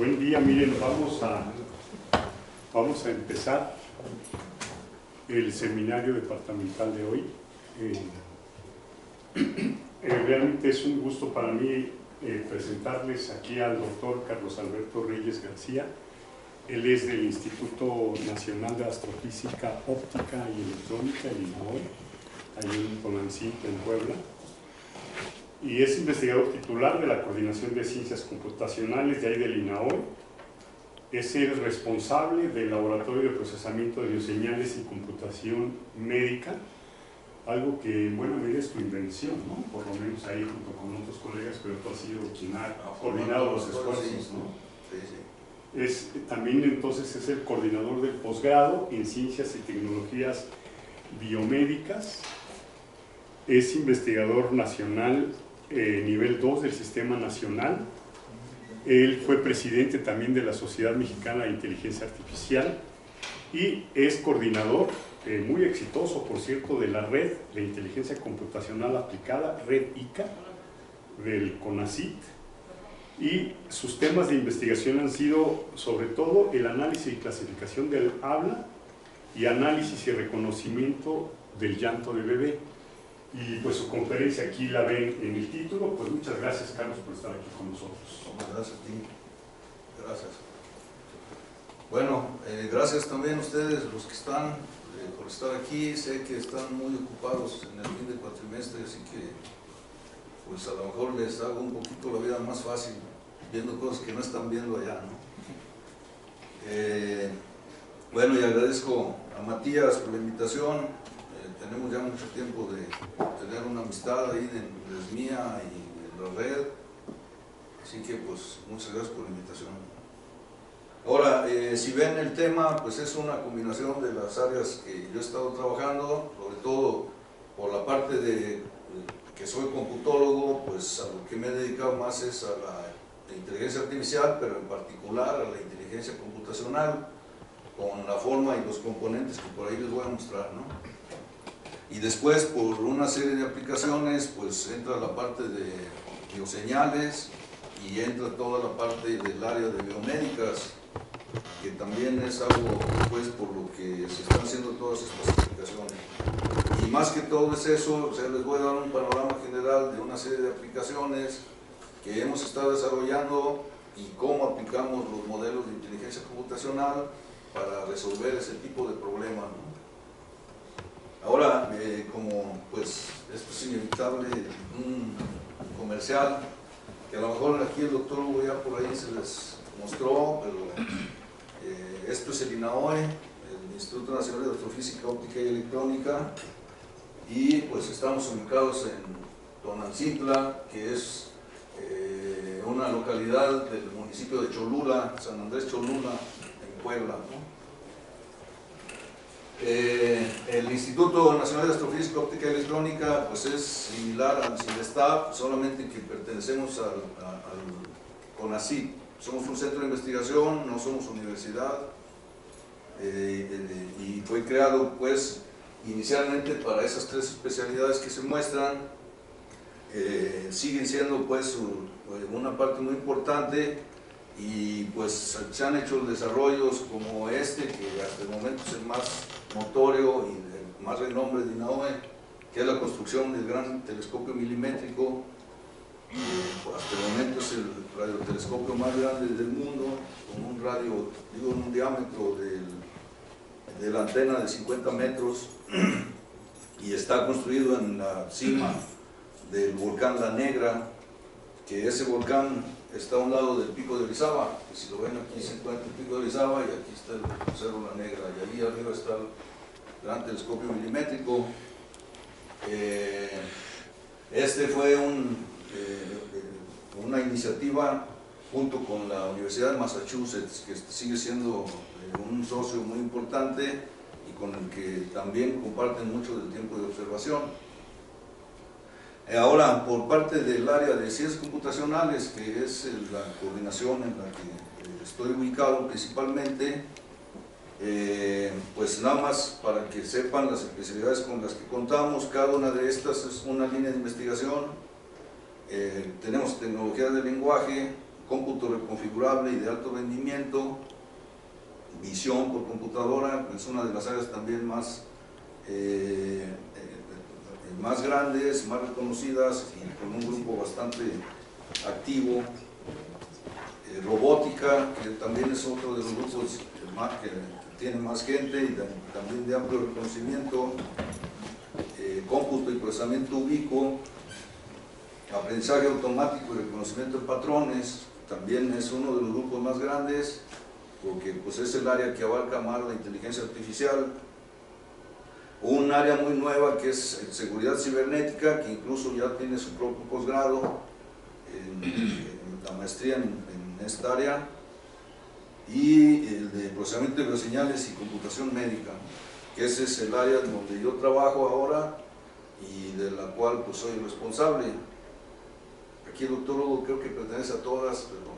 Buen día, miren, vamos a empezar el seminario departamental de hoy. Realmente es un gusto para mí presentarles aquí al doctor Carlos Alberto Reyes García. Él es del Instituto Nacional de Astrofísica Óptica y Electrónica, el INAOE, ahí en Tonancingo, en Puebla. Y es investigador titular de la Coordinación de Ciencias Computacionales de ahí del INAOE. Es el responsable del Laboratorio de Procesamiento de Bioseñales y Computación Médica, algo que en buena medida es tu invención, ¿no? Por lo menos ahí junto con otros colegas, pero tú has sido quien ha coordinado los esfuerzos, ¿no? También entonces es el coordinador del posgrado en Ciencias y Tecnologías Biomédicas. Es investigador nacional nivel 2 del Sistema Nacional. Él fue presidente también de la Sociedad Mexicana de Inteligencia Artificial y es coordinador, muy exitoso por cierto, de la Red de Inteligencia Computacional Aplicada, Red ICA, del CONACYT, y sus temas de investigación han sido sobre todo el análisis y clasificación del habla y análisis y reconocimiento del llanto de bebé. Y pues su conferencia aquí la ven en el título. Pues muchas gracias, Carlos, por estar aquí con nosotros. Gracias a ti. Gracias. Bueno, gracias también a ustedes, los que están, por estar aquí. Sé que están muy ocupados en el fin de cuatrimestre, así que pues a lo mejor les hago un poquito la vida más fácil viendo cosas que no están viendo allá, ¿no? Bueno, y agradezco a Matías por la invitación. Tenemos ya mucho tiempo de tener una amistad ahí en Lesmía y en la red, así que pues muchas gracias por la invitación. Ahora, si ven el tema, pues es una combinación de las áreas que yo he estado trabajando, sobre todo por la parte de que soy computólogo, pues a lo que me he dedicado más es a la inteligencia artificial, pero en particular a la inteligencia computacional, con la forma y los componentes que por ahí les voy a mostrar, ¿no? Y después, por una serie de aplicaciones, pues entra la parte de bioseñales y entra toda la parte del área de biomédicas, que también es algo, pues, por lo que se están haciendo todas estas aplicaciones. Y más que todo es eso, o sea, les voy a dar un panorama general de una serie de aplicaciones que hemos estado desarrollando y cómo aplicamos los modelos de inteligencia computacional para resolver ese tipo de problemas, ¿no? Ahora, como pues esto es inevitable, un comercial, que a lo mejor aquí el doctor Hugo ya por ahí se les mostró, pero esto es el INAOE, el Instituto Nacional de Astrofísica Óptica y Electrónica, y pues estamos ubicados en Tonancintla, que es una localidad del municipio de Cholula, San Andrés Cholula, en Puebla, ¿no? El Instituto Nacional de Astrofísica Óptica y Electrónica pues es similar al CINESTAB, solamente que pertenecemos al CONACYT. Somos un centro de investigación, no somos universidad, y fue creado pues inicialmente para esas tres especialidades que se muestran. Siguen siendo pues una parte muy importante, y pues se han hecho desarrollos como este, que hasta el momento es el más notorio y de más renombre de INAOE, que es la construcción del gran telescopio milimétrico. Hasta el momento es el radiotelescopio más grande del mundo, con un radio, digo, un diámetro de la antena de 50 metros, y está construido en la cima del volcán La Negra, que ese volcán está a un lado del Pico de Orizaba, que si lo ven aquí se encuentra el Pico de Orizaba y aquí está el Cerro La Negra, y ahí arriba está el gran telescopio milimétrico. Este fue una iniciativa junto con la Universidad de Massachusetts, que sigue siendo un socio muy importante y con el que también comparten mucho del tiempo de observación. Ahora, por parte del área de ciencias computacionales, que es la coordinación en la que estoy ubicado principalmente, pues nada más para que sepan las especialidades con las que contamos. Cada una de estas es una línea de investigación. Tenemos tecnología del lenguaje, cómputo reconfigurable y de alto rendimiento, visión por computadora, es una de las áreas también más grandes, más reconocidas y con un grupo bastante activo. Robótica, que también es otro de los grupos que tiene más gente y también de amplio reconocimiento. Cómputo y procesamiento ubicuo, aprendizaje automático y reconocimiento de patrones, también es uno de los grupos más grandes, porque pues, es el área que abarca más la inteligencia artificial. Un área muy nueva que es seguridad cibernética, que incluso ya tiene su propio posgrado, la maestría en esta área, y el de procesamiento de bioseñales y computación médica, que ese es el área donde yo trabajo ahora y de la cual pues, soy responsable. Aquí el doctor Hugo creo que pertenece a todas, pero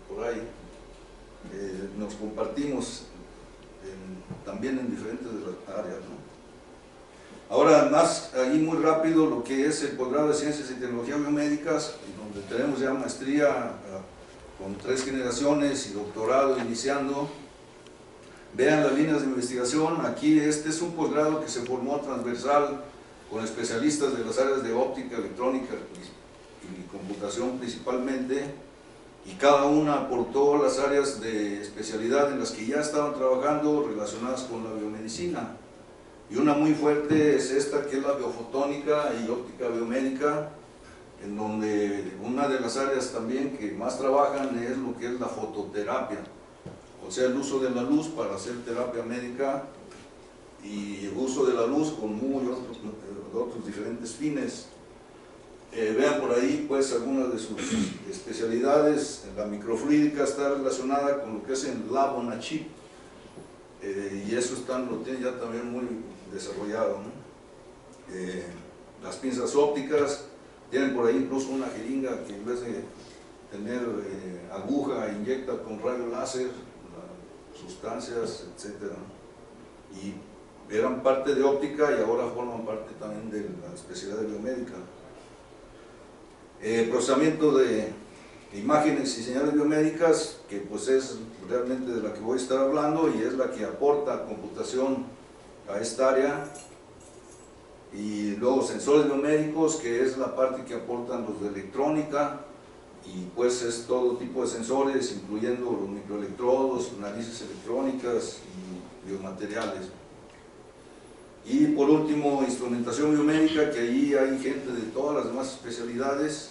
por ahí nos compartimos también en diferentes áreas, ¿no? Ahora, más ahí muy rápido, lo que es el posgrado de Ciencias y Tecnologías Biomédicas, donde tenemos ya maestría con 3 generaciones y doctorado iniciando. Vean las líneas de investigación. Aquí este es un posgrado que se formó transversal con especialistas de las áreas de óptica, electrónica y computación principalmente, y cada una aportó las áreas de especialidad en las que ya estaban trabajando relacionadas con la biomedicina. Y una muy fuerte es esta, que es la biofotónica y óptica biomédica, en donde una de las áreas también que más trabajan es lo que es la fototerapia, o sea, el uso de la luz para hacer terapia médica y el uso de la luz con otros diferentes fines. Vean por ahí pues algunas de sus especialidades. La microfluídica está relacionada con lo que es el lab on a chip, y eso lo tiene ya también muy desarrollado, ¿no? Las pinzas ópticas tienen por ahí incluso una jeringa que en vez de tener aguja inyecta con rayo láser sustancias, etc. Y eran parte de óptica y ahora forman parte también de la especialidad de biomédica. Procesamiento de imágenes y señales biomédicas, que pues es realmente de la que voy a estar hablando y es la que aporta computación a esta área. Y luego sensores biomédicos, que es la parte que aportan los de electrónica, y pues es todo tipo de sensores, incluyendo los microelectrodos, narices electrónicas y biomateriales. Y por último, instrumentación biomédica, que ahí hay gente de todas las demás especialidades,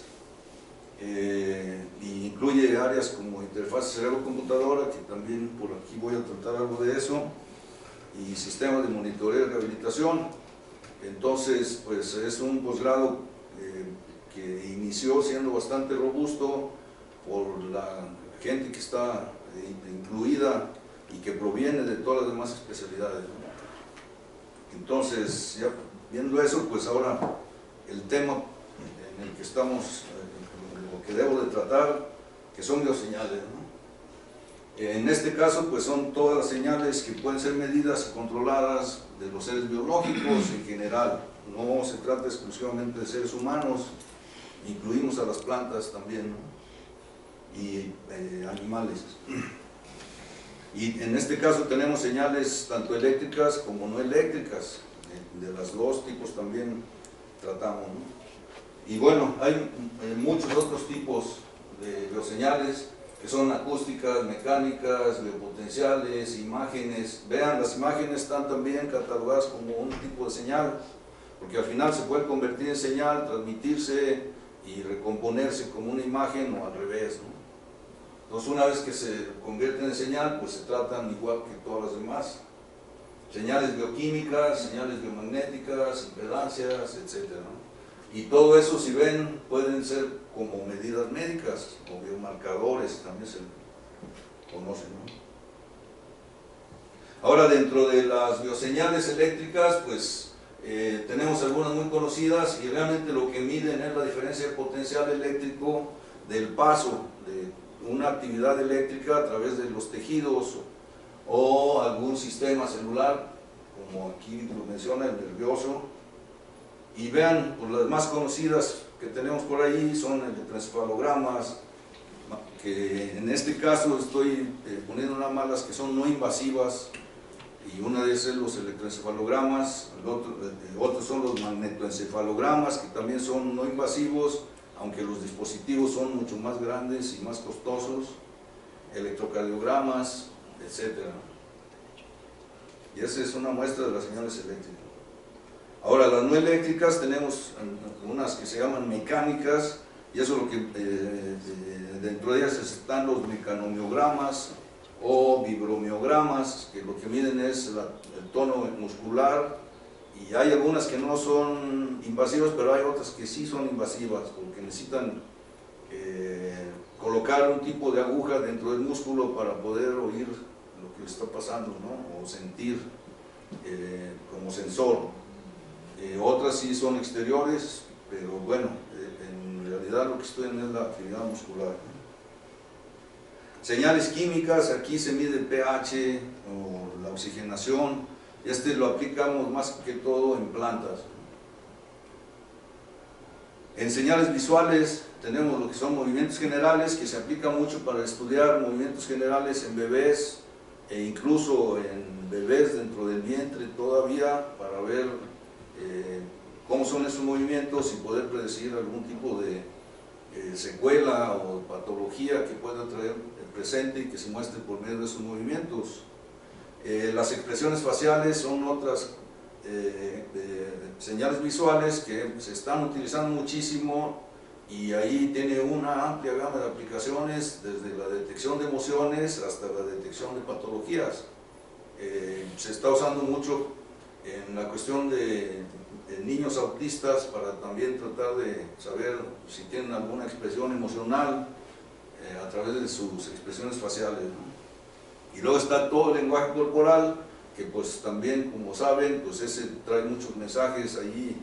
y incluye áreas como interfaz cerebro-computadora, que también por aquí voy a tratar algo de eso, y sistemas de monitoreo y rehabilitación. Entonces, pues es un posgrado que inició siendo bastante robusto por la gente que está incluida y que proviene de todas las demás especialidades, ¿no? Entonces, ya viendo eso, pues ahora el tema en el que estamos, lo que debo de tratar, que son bioseñales, ¿no? En este caso, pues son todas las señales que pueden ser medidas y controladas de los seres biológicos en general. No se trata exclusivamente de seres humanos, incluimos a las plantas también, ¿no? Y animales. Y en este caso tenemos señales tanto eléctricas como no eléctricas, de los dos tipos también tratamos, ¿no? Y bueno, hay muchos otros tipos de bioseñales que son acústicas, mecánicas, biopotenciales, imágenes. Vean, las imágenes están también catalogadas como un tipo de señal, porque al final se puede convertir en señal, transmitirse y recomponerse como una imagen o al revés, ¿no? Entonces, una vez que se convierten en señal, pues se tratan igual que todas las demás. Señales bioquímicas, señales biomagnéticas, impedancias, etc., ¿no? Y todo eso, si ven, pueden ser como medidas médicas o biomarcadores, también se conocen, ¿no? Ahora, dentro de las bioseñales eléctricas, pues tenemos algunas muy conocidas, y realmente lo que miden es la diferencia de potencial eléctrico del paso de una actividad eléctrica a través de los tejidos o algún sistema celular, como aquí lo menciona el nervioso. Y vean, pues las más conocidas que tenemos por ahí son electroencefalogramas, que en este caso estoy poniendo nada más las que son no invasivas, y una de esas es los electroencefalogramas, otros son los magnetoencefalogramas, que también son no invasivos, aunque los dispositivos son mucho más grandes y más costosos, electrocardiogramas, etc. Y esa es una muestra de las señales eléctricas. Ahora, las no eléctricas tenemos unas que se llaman mecánicas, y eso es lo que dentro de ellas están los mecanomiogramas o vibromiogramas, que lo que miden es el tono muscular, y hay algunas que no son invasivas, pero hay otras que sí son invasivas, porque necesitan colocar un tipo de aguja dentro del músculo para poder oír lo que le está pasando, ¿no? O sentir como sensor. Otras sí son exteriores, pero bueno, en realidad lo que estudian es la actividad muscular. Señales químicas, aquí se mide el pH o la oxigenación. Lo aplicamos más que todo en plantas. En señales visuales tenemos lo que son movimientos generales, que se aplica mucho para estudiar movimientos generales en bebés e incluso en bebés dentro del vientre todavía, para ver cómo son esos movimientos y poder predecir algún tipo de secuela o patología que pueda traer el presente y que se muestre por medio de esos movimientos. Las expresiones faciales son otras señales visuales que se están utilizando muchísimo, y ahí tiene una amplia gama de aplicaciones, desde la detección de emociones hasta la detección de patologías. Se está usando mucho en la cuestión de niños autistas, para también tratar de saber si tienen alguna expresión emocional a través de sus expresiones faciales, ¿no? Y luego está todo el lenguaje corporal, que pues también, como saben, pues ese trae muchos mensajes allí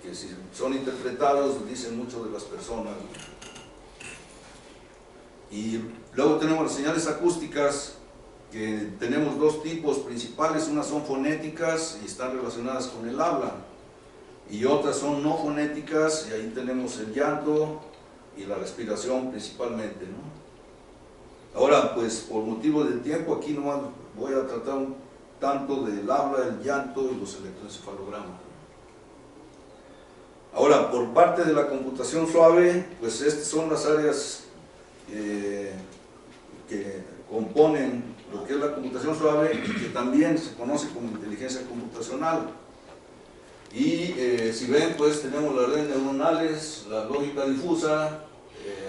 que, si son interpretados, dicen mucho de las personas, ¿no? Y luego tenemos las señales acústicas, que tenemos dos tipos principales. Unas son fonéticas y están relacionadas con el habla, y otras son no fonéticas, y ahí tenemos el llanto y la respiración principalmente, ¿no? Ahora, pues por motivo del tiempo, aquí nomás voy a tratar un tanto del habla, el llanto y los electroencefalogramas. Ahora, por parte de la computación suave, pues estas son las áreas que componen lo que es la computación suave, que también se conoce como inteligencia computacional. Y si ven, pues tenemos las redes neuronales, la lógica difusa,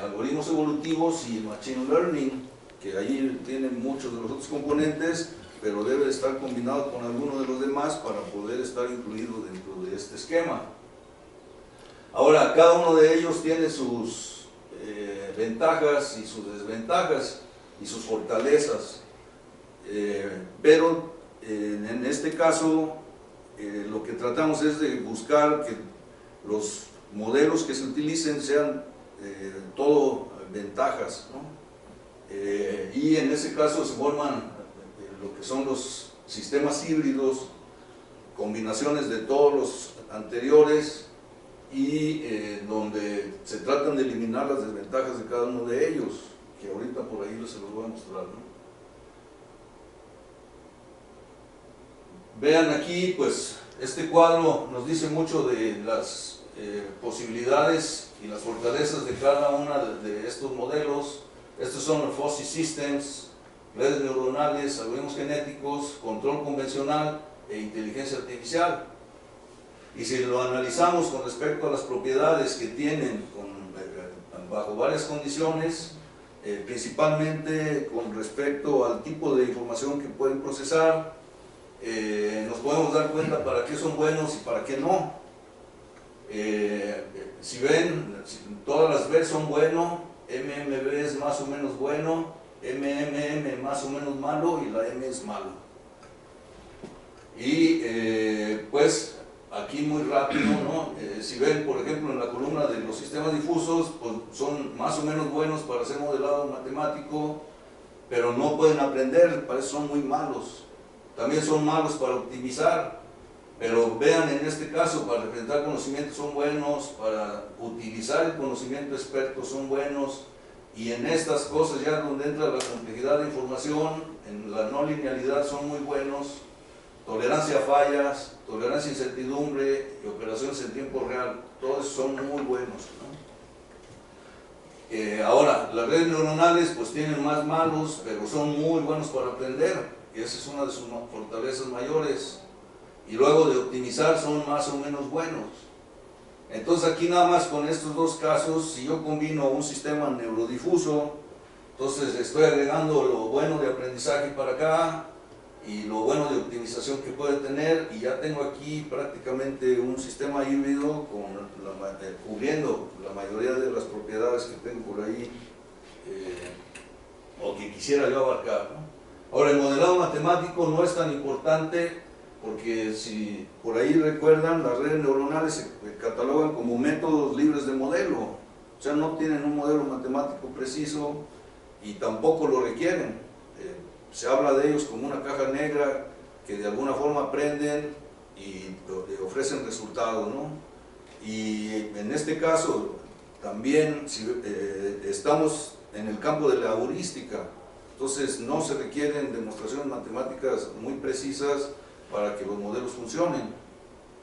algoritmos evolutivos y el machine learning, que ahí tienen muchos de los otros componentes, pero debe estar combinado con alguno de los demás para poder estar incluido dentro de este esquema. Ahora, cada uno de ellos tiene sus ventajas y sus desventajas y sus fortalezas, pero en este caso lo que tratamos es de buscar que los modelos que se utilicen sean todo ventajas, ¿no? Y en ese caso se forman lo que son los sistemas híbridos, combinaciones de todos los anteriores, y donde se tratan de eliminar las desventajas de cada uno de ellos, que ahorita por ahí se los voy a mostrar, ¿no? Vean aquí, pues este cuadro nos dice mucho de las posibilidades y las fortalezas de cada una de estos modelos. Estos son los fuzzy systems, redes neuronales, algoritmos genéticos, control convencional e inteligencia artificial. Y si lo analizamos con respecto a las propiedades que tienen bajo varias condiciones, principalmente con respecto al tipo de información que pueden procesar, nos podemos dar cuenta para qué son buenos y para qué no. Si ven, todas las B son buenos, MMB es más o menos bueno, MMM más o menos malo, y la M es malo. Y pues aquí muy rápido, ¿no? Si ven, por ejemplo, en la columna de los sistemas difusos, pues son más o menos buenos para hacer modelado matemático, pero no pueden aprender, para eso son muy malos. También son malos para optimizar, pero vean, en este caso, para representar conocimientos son buenos, para utilizar el conocimiento experto son buenos, y en estas cosas ya donde entra la complejidad de información, en la no linealidad son muy buenos, tolerancia a fallas, tolerancia a incertidumbre y operaciones en tiempo real, todos son muy buenos, ¿no? Ahora, las redes neuronales pues tienen más malos, pero son muy buenos para aprender, y esa es una de sus fortalezas mayores. Y luego de optimizar son más o menos buenos. Entonces aquí nada más con estos dos casos, si yo combino un sistema neurodifuso, entonces estoy agregando lo bueno de aprendizaje para acá y lo bueno de optimización que puede tener, y ya tengo aquí prácticamente un sistema híbrido cubriendo la mayoría de las propiedades que tengo por ahí o que quisiera yo abarcar, ¿no? Ahora, el modelado matemático no es tan importante, porque si por ahí recuerdan, las redes neuronales se catalogan como métodos libres de modelo, o sea, no tienen un modelo matemático preciso y tampoco lo requieren. Se habla de ellos como una caja negra que de alguna forma aprenden y ofrecen resultados, ¿no? Y en este caso también si, estamos en el campo de la heurística, entonces no se requieren demostraciones matemáticas muy precisas para que los modelos funcionen,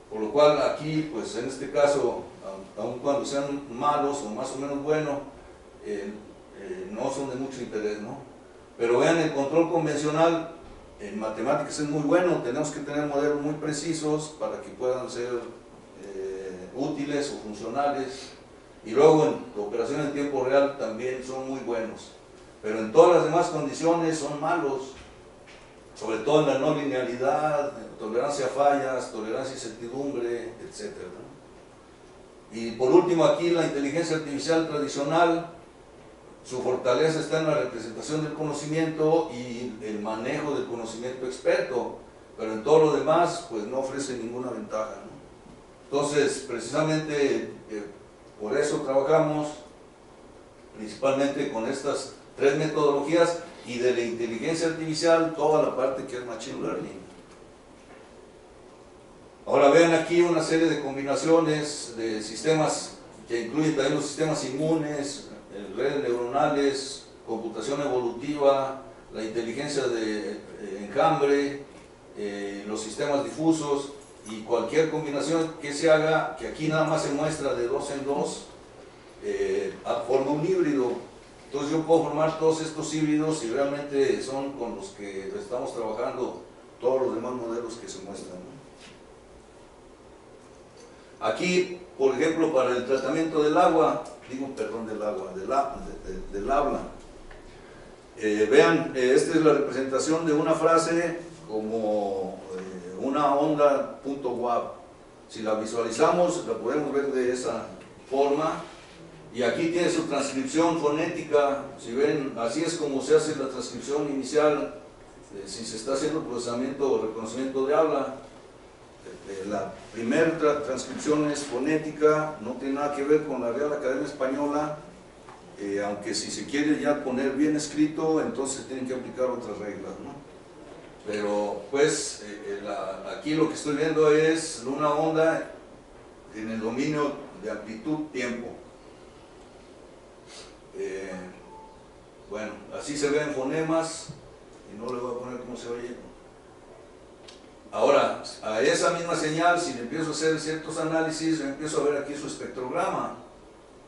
por lo cual aquí, pues en este caso, aun cuando sean malos o más o menos buenos, no son de mucho interés, ¿no? Pero vean, el control convencional en matemáticas es muy bueno, tenemos que tener modelos muy precisos para que puedan ser útiles o funcionales, y luego en operaciones en tiempo real también son muy buenos, pero en todas las demás condiciones son malos, sobre todo en la no linealidad, tolerancia a fallas, tolerancia a incertidumbre, etc., ¿no? Y por último aquí la inteligencia artificial tradicional, su fortaleza está en la representación del conocimiento y el manejo del conocimiento experto, pero en todo lo demás pues no ofrece ninguna ventaja, ¿no? Entonces, precisamente por eso trabajamos principalmente con estas tres metodologías, y de la inteligencia artificial toda la parte que es Machine Learning. Ahora vean aquí una serie de combinaciones de sistemas que incluyen también los sistemas inmunes, redes neuronales, computación evolutiva, la inteligencia de enjambre, los sistemas difusos, y cualquier combinación que se haga, que aquí nada más se muestra de 2 en 2, forma un híbrido. Entonces yo puedo formar todos estos híbridos y realmente son con los que estamos trabajando todos los demás modelos que se muestran, ¿no? Aquí, por ejemplo, para el tratamiento del agua, del habla. Vean, esta es la representación de una frase como una onda .wav. Si la visualizamos, la podemos ver de esa forma. Y aquí tiene su transcripción fonética. Si ven, así es como se hace la transcripción inicial, si se está haciendo procesamiento o reconocimiento de habla. La primera transcripción es fonética, no tiene nada que ver con la Real Academia Española, aunque si se quiere ya poner bien escrito, entonces tienen que aplicar otras reglas, ¿no? Pero pues aquí lo que estoy viendo es una onda en el dominio de amplitud-tiempo. Bueno, así se ven fonemas, y no le voy a poner cómo se oye. Ahora, a esa misma señal, si le empiezo a hacer ciertos análisis, yo empiezo a ver aquí su espectrograma.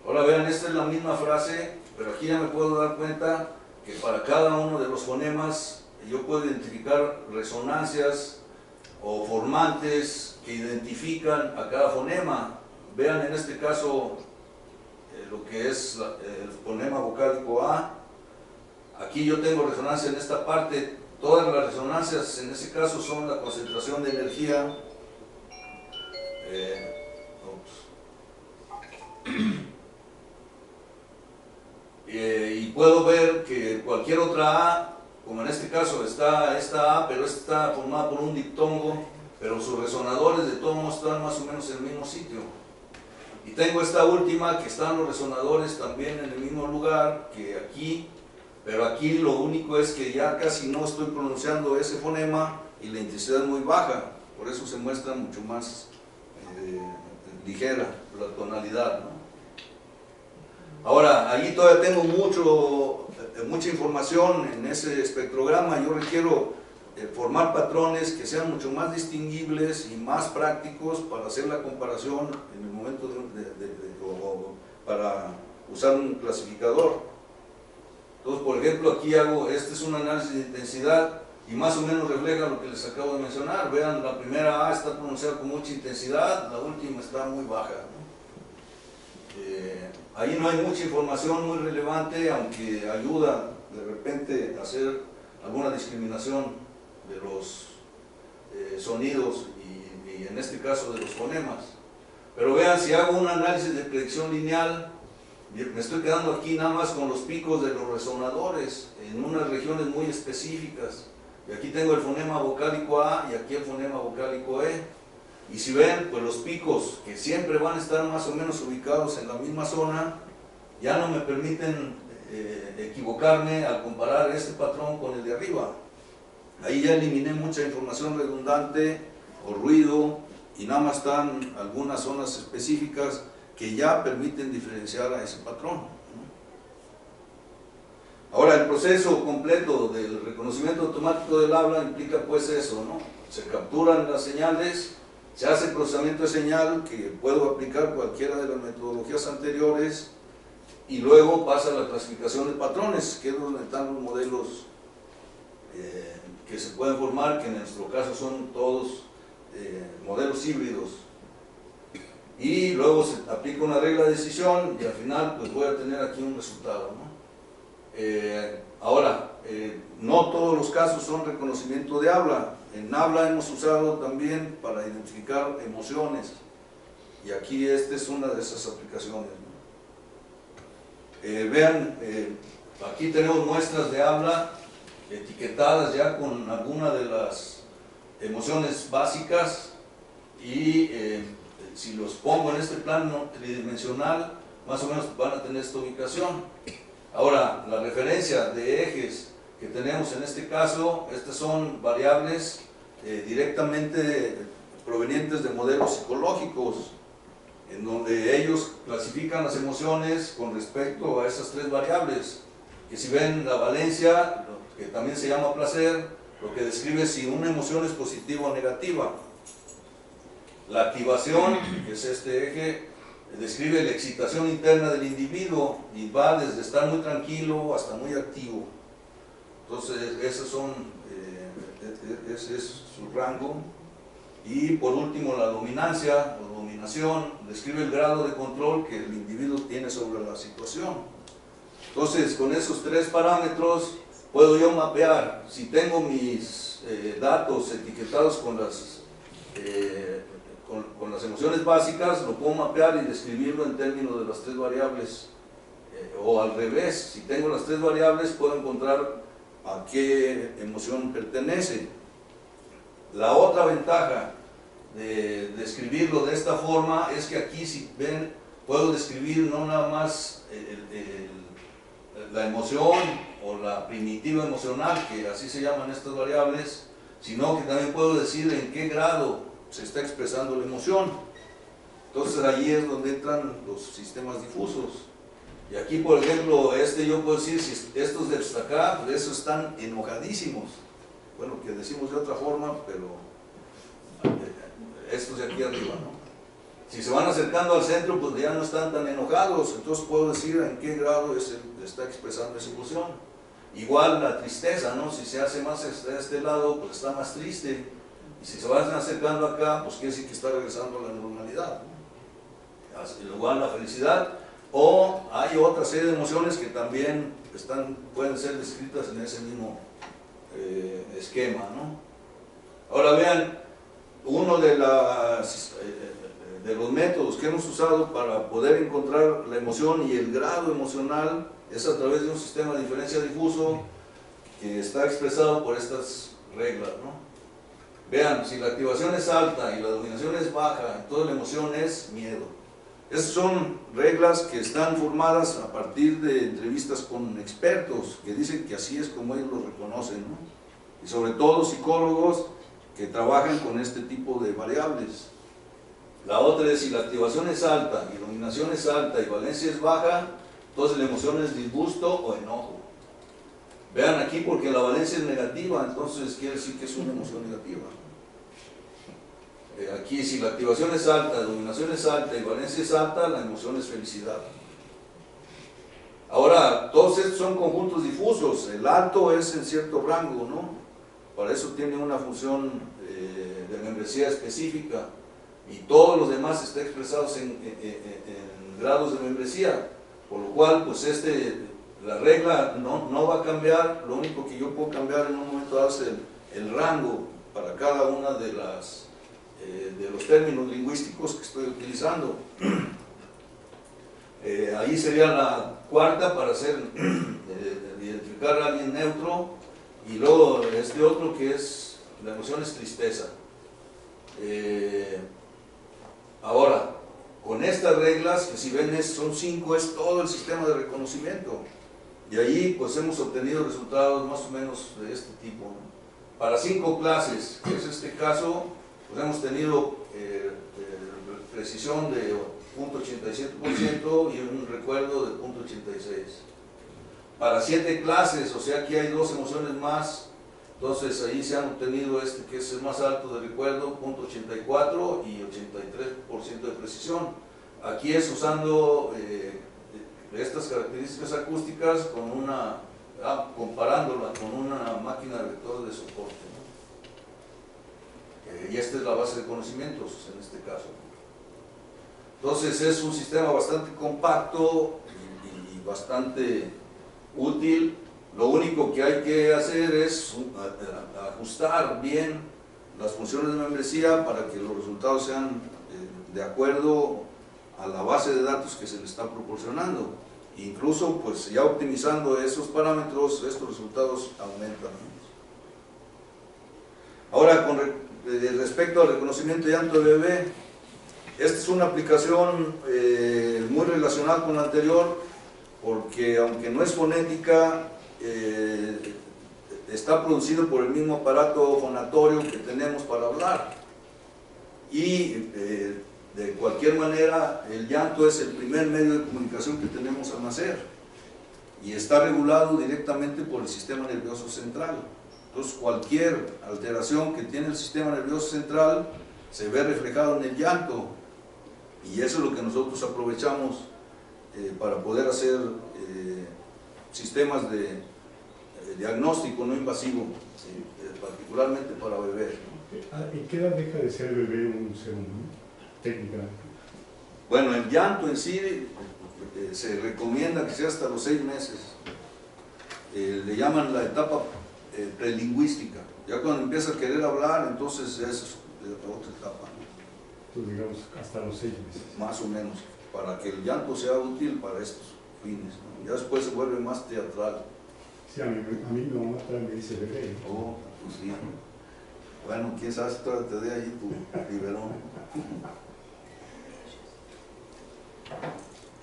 Ahora vean, esta es la misma frase, pero aquí ya me puedo dar cuenta que para cada uno de los fonemas yo puedo identificar resonancias o formantes que identifican a cada fonema. Vean en este caso lo que es el fonema vocálico A. Aquí yo tengo resonancia en esta parte. Todas las resonancias en ese caso son la concentración de energía. Y puedo ver que cualquier otra A, como en este caso está esta A, pero esta está formada por un diptongo, pero sus resonadores de todos modos están más o menos en el mismo sitio. Y tengo esta última que están los resonadores también en el mismo lugar que aquí, pero aquí lo único es que ya casi no estoy pronunciando ese fonema y la intensidad es muy baja, por eso se muestra mucho más ligera la tonalidad, ¿no? Ahora, ahí todavía tengo mucha información en ese espectrograma. Yo requiero formar patrones que sean mucho más distinguibles y más prácticos para hacer la comparación en el momento o para usar un clasificador. Entonces, por ejemplo, aquí este es un análisis de intensidad y más o menos refleja lo que les acabo de mencionar. Vean, la primera A está pronunciada con mucha intensidad, la última está muy baja, ¿no? Ahí no hay mucha información muy relevante, aunque ayuda de repente a hacer alguna discriminación de los sonidos y en este caso de los fonemas. Pero vean, si hago un análisis de predicción lineal, me estoy quedando aquí nada más con los picos de los resonadores en unas regiones muy específicas. Y aquí tengo el fonema vocálico A y aquí el fonema vocálico E. Y si ven, pues los picos, que siempre van a estar más o menos ubicados en la misma zona, ya no me permiten equivocarme al comparar este patrón con el de arriba. Ahí ya eliminé mucha información redundante o ruido y nada más están algunas zonas específicas que ya permiten diferenciar a ese patrón. Ahora, el proceso completo del reconocimiento automático del habla implica pues eso, ¿no? Se capturan las señales, se hace procesamiento de señal, que puedo aplicar cualquiera de las metodologías anteriores, y luego pasa a la clasificación de patrones, que es donde están los modelos que se pueden formar, que en nuestro caso son todos modelos híbridos. Y luego se aplica una regla de decisión y al final pues voy a tener aquí un resultado, ¿no? Ahora, no todos los casos son reconocimiento de habla. En habla hemos usado también para identificar emociones, y aquí esta es una de esas aplicaciones, ¿no? Vean, aquí tenemos muestras de habla etiquetadas ya con alguna de las emociones básicas, y si los pongo en este plano tridimensional, más o menos van a tener esta ubicación. Ahora, la referencia de ejes que tenemos en este caso, estas son variables directamente provenientes de modelos psicológicos, en donde ellos clasifican las emociones con respecto a esas tres variables, que si ven la valencia, que también se llama placer, lo que describe si una emoción es positiva o negativa. La activación, que es este eje, describe la excitación interna del individuo y va desde estar muy tranquilo hasta muy activo. Entonces, ese es su rango. Y por último, la dominancia o dominación describe el grado de control que el individuo tiene sobre la situación. Entonces, con esos tres parámetros puedo yo mapear. Si tengo mis datos etiquetados con las emociones básicas, lo puedo mapear y describirlo en términos de las tres variables, o al revés, si tengo las tres variables puedo encontrar a qué emoción pertenece. La otra ventaja de describirlo de esta forma es que aquí, si ven, puedo describir no nada más la emoción o la primitiva emocional, que así se llaman estas variables, sino que también puedo decir en qué grado se está expresando la emoción. Entonces allí es donde entran los sistemas difusos. Y aquí, por ejemplo, yo puedo decir, si estos de acá, pues esos están enojadísimos. Bueno, que decimos de otra forma, pero estos de aquí arriba, ¿no? Si se van acercando al centro, pues ya no están tan enojados. Entonces puedo decir en qué grado está expresando esa emoción. Igual la tristeza, ¿no? Si se hace más a este lado, pues está más triste. Y si se van acercando acá, pues quiere decir que está regresando a la normalidad, ¿no? Igual la felicidad, o hay otra serie de emociones que también pueden ser descritas en ese mismo esquema, ¿no? Ahora vean, uno de los métodos que hemos usado para poder encontrar la emoción y el grado emocional es a través de un sistema de diferencia difuso que está expresado por estas reglas, ¿no? Vean, si la activación es alta y la dominación es baja, entonces la emoción es miedo. Esas son reglas que están formadas a partir de entrevistas con expertos que dicen que así es como ellos lo reconocen, ¿no? Y sobre todo psicólogos que trabajan con este tipo de variables. La otra es, si la activación es alta y dominación es alta y valencia es baja, Entonces la emoción es disgusto o enojo. Vean aquí, porque la valencia es negativa, entonces quiere decir que es una emoción negativa. Aquí, si la activación es alta, la dominación es alta y valencia es alta, la emoción es felicidad. Ahora, todos estos son conjuntos difusos. El alto es en cierto rango, ¿no? Para eso tiene una función de membresía específica, y todos los demás están expresados en grados de membresía, por lo cual, pues la regla no va a cambiar. Lo único que yo puedo cambiar en un momento dado es el rango para cada una de los términos lingüísticos que estoy utilizando. Ahí sería la cuarta para identificar a alguien neutro, y luego este otro que es, la emoción es tristeza. Ahora, con estas reglas, que si ven son 5, es todo el sistema de reconocimiento, y ahí pues hemos obtenido resultados más o menos de este tipo, ¿no? Para 5 clases, que es este caso, pues hemos tenido precisión de 0.87% y un recuerdo de 0.86%. Para 7 clases, o sea, aquí hay 2 emociones más, entonces ahí se han obtenido que es el más alto de recuerdo, 0.84 y 83% de precisión. Aquí es usando estas características acústicas comparándola con una máquina de vectores de soporte, ¿no? Y esta es la base de conocimientos en este caso. Entonces es un sistema bastante compacto y bastante útil. Lo único que hay que hacer es ajustar bien las funciones de membresía para que los resultados sean de acuerdo a la base de datos que se le está proporcionando. Incluso, pues ya optimizando esos parámetros, estos resultados aumentan. Ahora, con respecto al reconocimiento de llanto de bebé, esta es una aplicación muy relacionada con la anterior, porque aunque no es fonética, está producido por el mismo aparato fonatorio que tenemos para hablar, y de cualquier manera el llanto es el primer medio de comunicación que tenemos al nacer, y está regulado directamente por el sistema nervioso central. Entonces cualquier alteración que tiene el sistema nervioso central se ve reflejado en el llanto, y eso es lo que nosotros aprovechamos para poder hacer sistemas de diagnóstico no invasivo, particularmente para bebés. ¿En qué edad deja de ser bebé un ser humano, técnicamente? Bueno, el llanto en sí se recomienda que sea hasta los 6 meses. Le llaman la etapa prelingüística. Ya cuando empieza a querer hablar, entonces es otra etapa, ¿no? Entonces, digamos, hasta los 6 meses. Más o menos, para que el llanto sea útil para estos fines, ¿no? Ya después se vuelve más teatral. Sí, a mí mi mamá también me dice bebé. Oh, pues sí. Bueno, quién sabe si todavía te dé ahí tu biberón.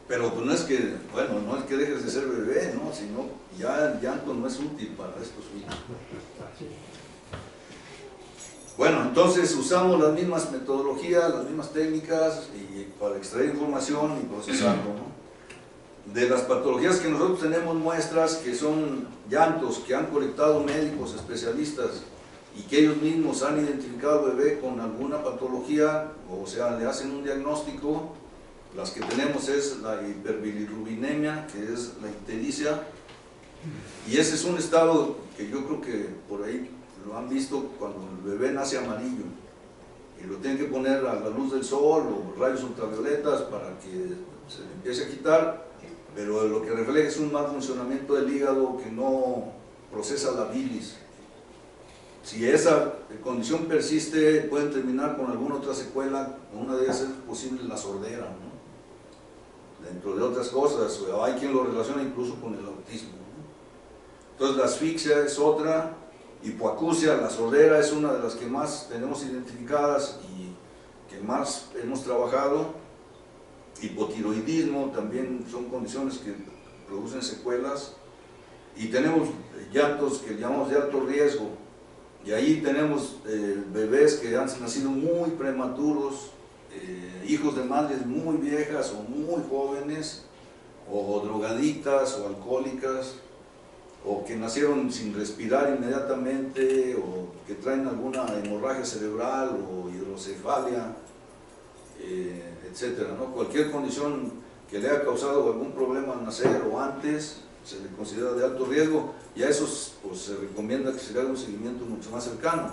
Pero pues no es que, bueno, no es que dejes de ser bebé, ¿no? Sino ya el llanto no es útil para estos fines. Bueno, entonces usamos las mismas metodologías, las mismas técnicas para extraer información y procesarlo, ¿no? De las patologías que nosotros tenemos muestras, que son llantos que han colectado médicos especialistas y que ellos mismos han identificado al bebé con alguna patología, o sea, le hacen un diagnóstico. Las que tenemos es la hiperbilirrubinemia, que es la ictericia, y ese es un estado que yo creo que por ahí lo han visto cuando el bebé nace amarillo y lo tienen que poner a la luz del sol o rayos ultravioletas para que se le empiece a quitar, pero lo que refleja es un mal funcionamiento del hígado que no procesa la bilis. Si esa condición persiste, pueden terminar con alguna otra secuela. Una de ellas es posible la sordera, ¿no? Dentro de otras cosas, hay quien lo relaciona incluso con el autismo, ¿no? Entonces la asfixia es otra, hipoacusia, la sordera es una de las que más tenemos identificadas y que más hemos trabajado. Hipotiroidismo también son condiciones que producen secuelas, y tenemos llantos que llamamos de alto riesgo, y ahí tenemos bebés que han nacido muy prematuros, hijos de madres muy viejas o muy jóvenes, o drogadictas o alcohólicas, o que nacieron sin respirar inmediatamente, o que traen alguna hemorragia cerebral o hidrocefalia, etcétera, ¿no? Cualquier condición que le haya causado algún problema al nacer o antes se le considera de alto riesgo, y a esos pues, se recomienda que se le haga un seguimiento mucho más cercano.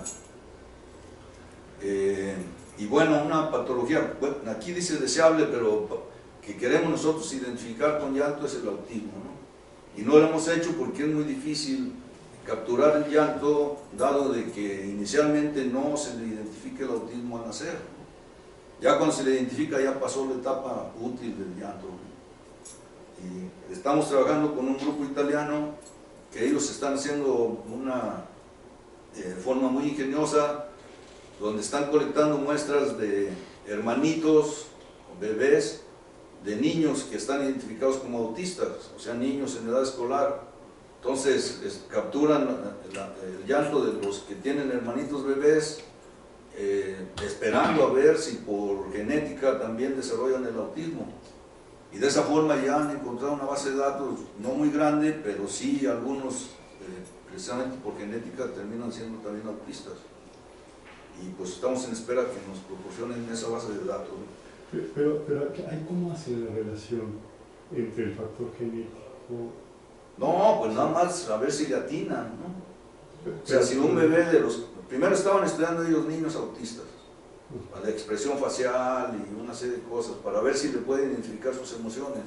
Y bueno, una patología, bueno, aquí dice deseable, pero que queremos nosotros identificar con llanto es el autismo, ¿no? Y no lo hemos hecho porque es muy difícil capturar el llanto, dado de que inicialmente no se le identifica el autismo al nacer. Ya cuando se le identifica ya pasó la etapa útil del llanto. Y estamos trabajando con un grupo italiano que ellos están haciendo una forma muy ingeniosa, donde están colectando muestras de hermanitos, bebés, de niños que están identificados como autistas, o sea, niños en edad escolar. Entonces capturan el llanto de los que tienen hermanitos bebés, esperando a ver si por genética también desarrollan el autismo. Y de esa forma ya han encontrado una base de datos no muy grande, pero sí algunos, precisamente por genética, terminan siendo también autistas. Y pues estamos en espera que nos proporcionen esa base de datos. Pero ¿hay cómo hace la relación entre el factor genético? No, pues nada más a ver si le atinan, ¿no? O sea, si un bebé de los... Primero estaban estudiando ellos niños autistas, la expresión facial y una serie de cosas, para ver si le pueden identificar sus emociones.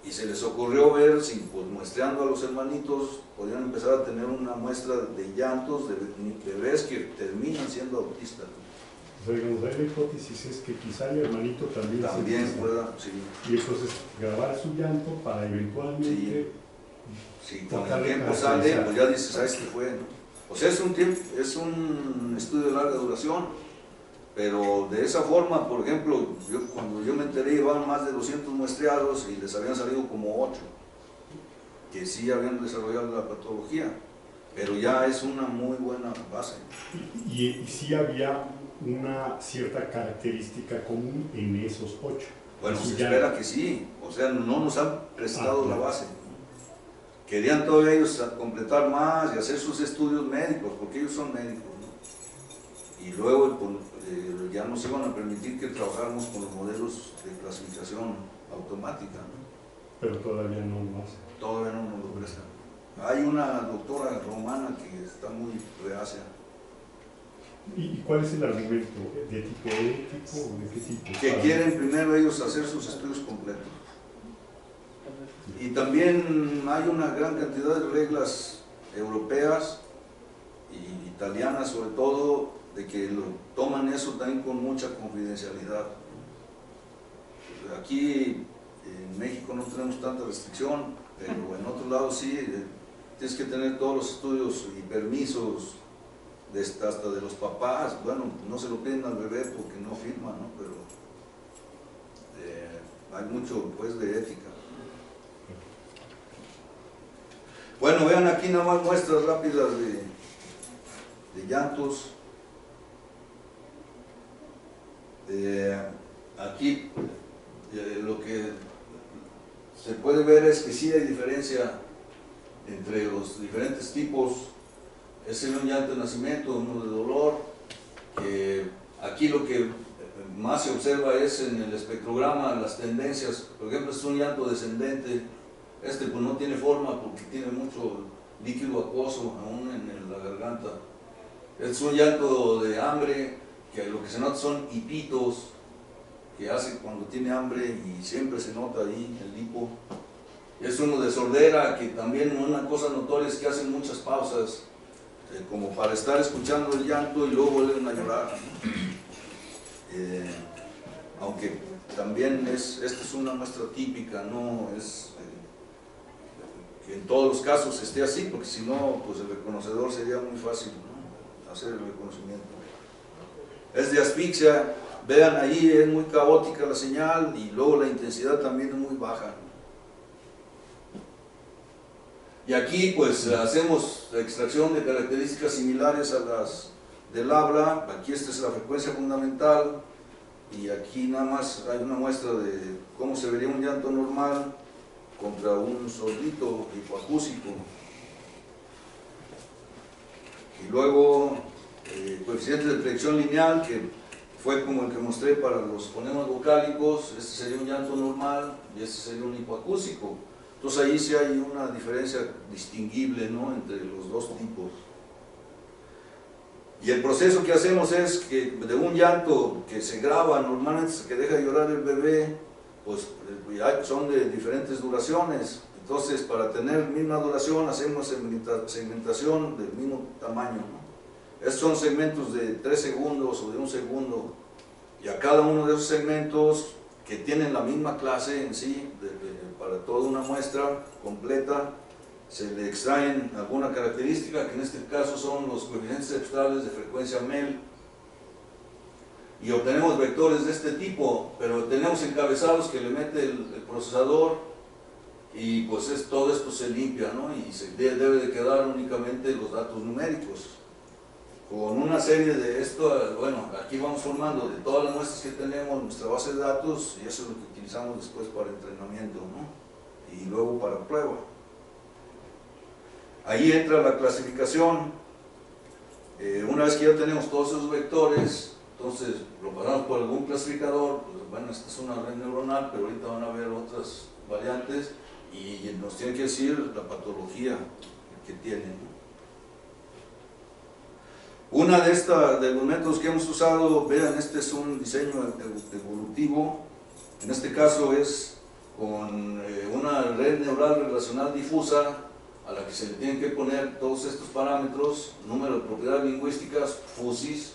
Y se les ocurrió ver si, pues, muestreando a los hermanitos, podían empezar a tener una muestra de llantos de bebés que terminan siendo autistas. O sea, digamos, la hipótesis es que quizá el hermanito también pueda, sí. Y entonces grabar su llanto para eventualmente... Sí, con el tiempo sale, pues ya dices, ¿sabes qué fue? ¿No? O sea, es un estudio de larga duración, pero de esa forma, por ejemplo, cuando yo me enteré, llevaban más de 200 muestreados y les habían salido como 8, que sí habían desarrollado la patología, pero ya es una muy buena base. Y sí había una cierta característica común en esos 8. Bueno, se espera que sí, o sea, no nos han prestado la base. Querían todavía ellos completar más y hacer sus estudios médicos, porque ellos son médicos, ¿no? Y luego ya nos iban a permitir que trabajáramos con los modelos de clasificación automática, ¿no? Pero todavía no lo hacen. Todavía no nos lo prestan. Hay una doctora romana que está muy reacia. ¿Y cuál es el argumento? ¿De tipo ético o de qué tipo? Que quieren primero ellos hacer sus estudios completos. Y también hay una gran cantidad de reglas europeas y italianas sobre todo, de que toman eso también con mucha confidencialidad. Aquí en México no tenemos tanta restricción, pero en otros lados sí, tienes que tener todos los estudios y permisos hasta de los papás. Bueno, no se lo piden al bebé porque no firman, ¿no? Pero hay mucho, pues, de ética. Bueno, vean aquí nada más muestras rápidas de llantos. Aquí lo que se puede ver es que sí hay diferencia entre los diferentes tipos. Es un llanto de nacimiento, uno de dolor, que aquí lo que más se observa es en el espectrograma las tendencias. Por ejemplo, es un llanto descendente. Este pues no tiene forma porque tiene mucho líquido acuoso aún en la garganta. Es un llanto de hambre, que lo que se nota son hipitos que hace cuando tiene hambre y siempre se nota ahí el hipo. Es uno de sordera, que también una cosa notoria es que hacen muchas pausas, como para estar escuchando el llanto y luego vuelven a llorar. Aunque también esta es una muestra típica, no es que en todos los casos esté así, porque si no, pues el reconocedor sería muy fácil, ¿no? Hacer el reconocimiento. Es de asfixia, vean ahí, es muy caótica la señal y luego la intensidad también es muy baja. Y aquí pues hacemos la extracción de características similares a las del habla. Aquí esta es la frecuencia fundamental y aquí nada más hay una muestra de cómo se vería un llanto normal. contra un sordito hipoacústico. Y luego coeficiente de predicción lineal, que fue como el que mostré para los fonemas vocálicos. Este sería un llanto normal y este sería un hipoacústico. Entonces ahí sí hay una diferencia distinguible, ¿no?, entre los dos tipos. Y el proceso que hacemos es que de un llanto que se graba normalmente, que deja de llorar el bebé, pues son de diferentes duraciones. Entonces, para tener misma duración, hacemos segmentación del mismo tamaño, ¿no? Estos son segmentos de 3 segundos o de 1 segundo, y a cada uno de esos segmentos, que tienen la misma clase en sí, para toda una muestra completa, se le extraen alguna característica, que en este caso son los coeficientes estables de frecuencia MEL, y obtenemos vectores de este tipo, pero tenemos encabezados que le mete el procesador, y pues todo esto se limpia, ¿no?, y debe de quedar únicamente los datos numéricos. Con una serie de esto, bueno, aquí vamos formando de todas las muestras que tenemos nuestra base de datos, y eso es lo que utilizamos después para entrenamiento, ¿no?, y luego para prueba. Ahí entra la clasificación. Una vez que ya tenemos todos esos vectores, entonces lo pasamos por algún clasificador. Pues, bueno, esta es una red neuronal, pero ahorita van a ver otras variantes, y nos tiene que decir la patología que tiene, ¿no? Una de los métodos que hemos usado, vean, este es un diseño evolutivo. En este caso es con una red neural relacional difusa, a la que se le tienen que poner todos estos parámetros: número de propiedades lingüísticas, FUSIS,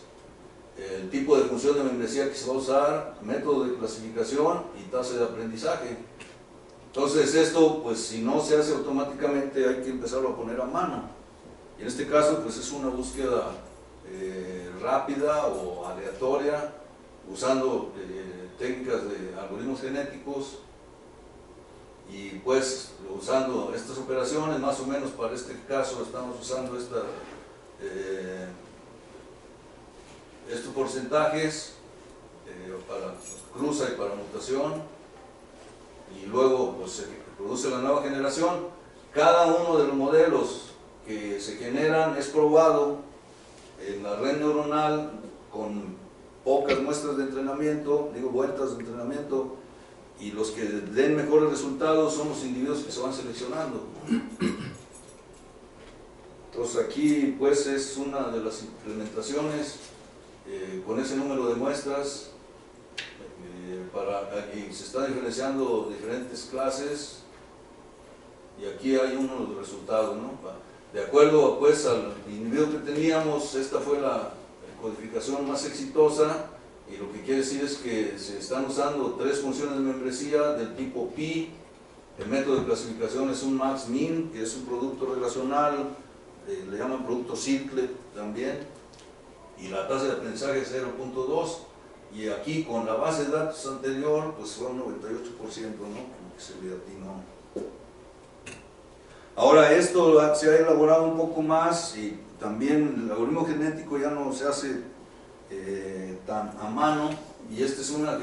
el tipo de función de membresía que se va a usar, método de clasificación y tasa de aprendizaje. Entonces esto, pues si no se hace automáticamente, hay que empezarlo a poner a mano. Y en este caso, pues es una búsqueda rápida o aleatoria, usando técnicas de algoritmos genéticos, y pues usando estas operaciones. Más o menos para este caso estamos usando estos porcentajes para cruza y para mutación, y luego pues se produce la nueva generación. Cada uno de los modelos que se generan es probado en la red neuronal con pocas muestras de entrenamiento, vueltas de entrenamiento, y los que den mejores resultados son los individuos que se van seleccionando. Entonces aquí pues es una de las implementaciones con ese número de muestras, aquí se están diferenciando diferentes clases, y aquí hay unos resultados, ¿no? De acuerdo pues al individuo que teníamos, esta fue la codificación más exitosa, y lo que quiere decir es que se están usando 3 funciones de membresía del tipo pi. El método de clasificación es un max-min, que es un producto relacional, le llaman producto Circlet también, y la tasa de aprendizaje es 0.2, y aquí con la base de datos anterior pues fue un 98%, ¿no?, como que se le atinó. Ahora esto se ha elaborado un poco más, y también el algoritmo genético ya no se hace tan a mano, y esta es una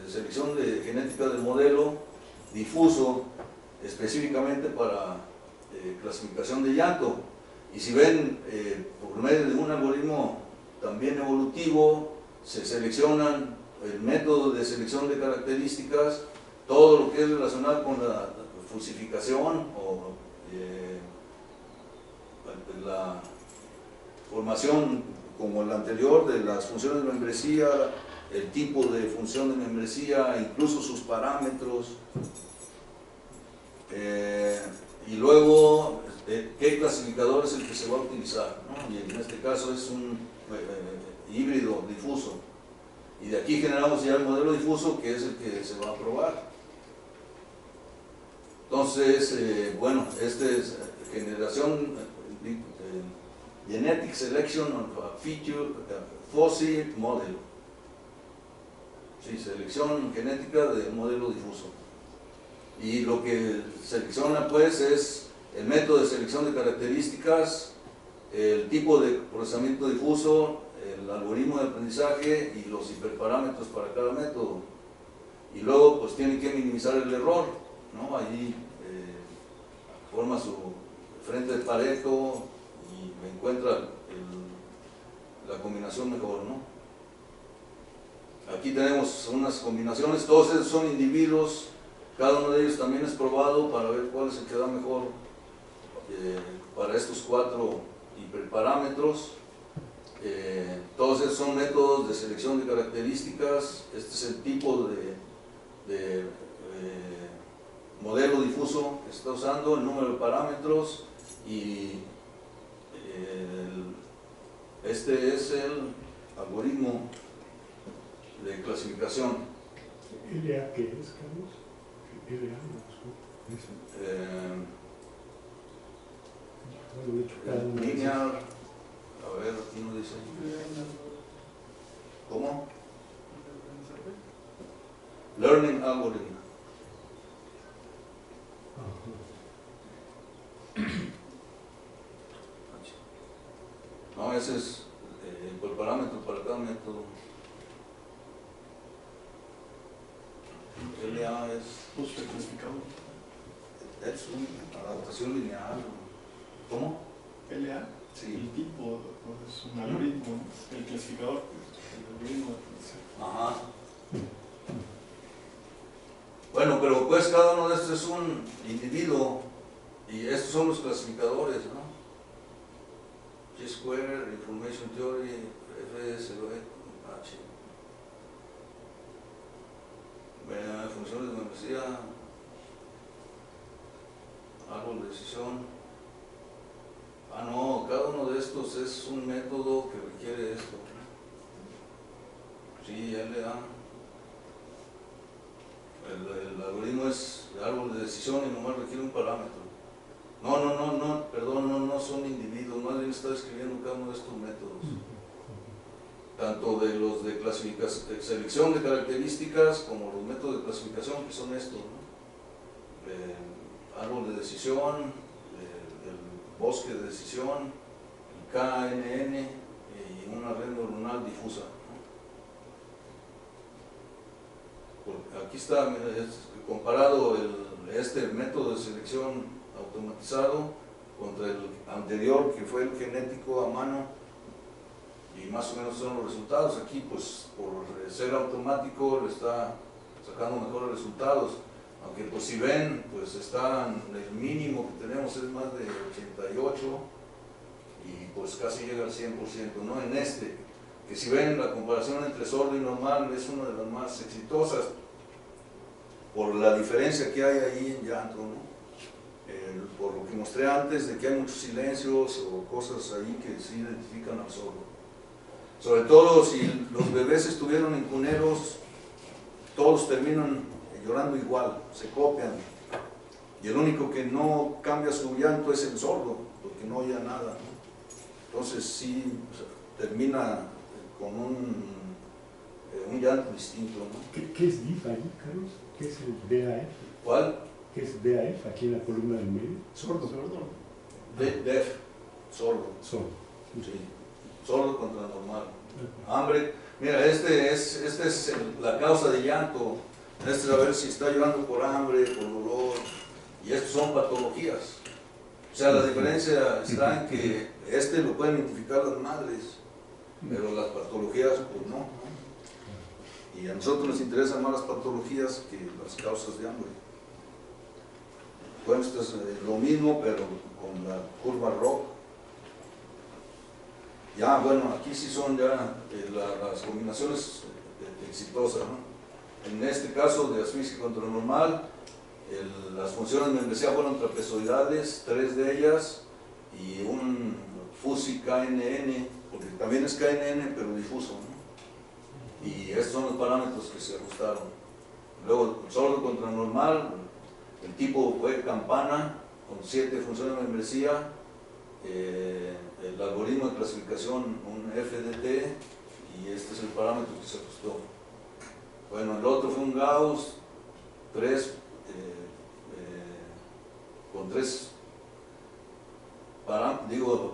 selección de genética de modelo difuso específicamente para clasificación de llanto. Y si ven, por medio de un algoritmo también evolutivo, se seleccionan el método de selección de características, todo lo que es relacionado con la fusificación o la formación como la anterior de las funciones de membresía, el tipo de función de membresía, incluso sus parámetros, y luego qué clasificador es el que se va a utilizar, ¿no? Y en este caso es un híbrido difuso, y de aquí generamos ya el modelo difuso, que es el que se va a probar. Entonces, bueno, este es generación Genetic Selection of a Feature Fuzzy Model. Sí, selección genética de modelo difuso. Y lo que selecciona pues es el método de selección de características, el tipo de procesamiento difuso, el algoritmo de aprendizaje y los hiperparámetros para cada método. Y luego pues tiene que minimizar el error, ¿no? Allí forma su frente de Pareto y encuentra la combinación mejor, ¿no? Aquí tenemos unas combinaciones, todos esos son individuos, cada uno de ellos también es probado para ver cuál es el que da mejor para estos 4 hiperparámetros. Todos esos son métodos de selección de características. Este es el tipo de modelo difuso que se está usando, el número de parámetros, y este es el algoritmo de clasificación. ¿LA qué es, Carlos? LA, linear, a ver, aquí no dice. ¿Cómo? Learning algorithm. No, ese es el parámetro para cada método. LA es una adaptación lineal. ¿Cómo? LA, Sí. el tipo, es un algoritmo, ¿no? El clasificador, el algoritmo. Ajá. Bueno, pero pues cada uno de estos es un individuo y estos son los clasificadores, ¿no? G-Square, Information Theory, FSLH. Funciones de membresía, árbol de decisión. Ah, no, cada uno de estos es un método que requiere esto. Sí, LA. El algoritmo es de árbol de decisión y nomás requiere un parámetro. Perdón, no son individuos, más bien está describiendo cada uno de estos métodos. Tanto de los de clasificación, de selección de características, como los métodos de clasificación, que son estos, ¿no? Árbol de decisión, el bosque de decisión, el KNN y una red neuronal difusa, ¿no? Aquí está comparado este método de selección automatizado contra el anterior, que fue el genético a mano, y más o menos son los resultados. Aquí, pues, por ser automático, le está sacando mejores resultados, aunque pues si ven, pues el mínimo que tenemos es más de 88 y pues casi llega al 100%, ¿no? En este, que si ven la comparación entre sordo y normal, es una de las más exitosas por la diferencia que hay ahí en llanto, ¿no? Por lo que mostré antes, de que hay muchos silencios o cosas ahí que sí identifican al sordo. Sobre todo si los bebés estuvieron en cuneros, todos terminan llorando igual, se copian. Y el único que no cambia su llanto es el sordo, porque no oye nada, ¿no? Entonces sí, termina con un llanto distinto, ¿no? ¿Qué es DIF ahí, Carlos? ¿Qué es el DAF? ¿Cuál? ¿Qué es DAF aquí en la columna del medio? Sordo. Def, sordo. Sordo. Sí. Sordo contra normal. Hambre. Mira, este es la causa de llanto. Este es a ver si está llorando por hambre, por dolor. Y estos son patologías. O sea, la diferencia está en que este lo pueden identificar las madres, pero las patologías, pues no. Y a nosotros nos interesan más las patologías que las causas de hambre. Bueno, esto es lo mismo, pero con la curva ROC. Ya, bueno, aquí sí son ya las combinaciones exitosas, ¿no? En este caso de asfixia contra normal, las funciones de membresía fueron trapezoidales, 3 de ellas, y un FUSI KNN, porque también es KNN pero difuso, ¿no? Y estos son los parámetros que se ajustaron. Luego, sordo contra normal, el tipo fue campana, con 7 funciones de membresía, el algoritmo de clasificación, un FDT, y este es el parámetro que se ajustó. Bueno, el otro fue un Gauss, 3 con 3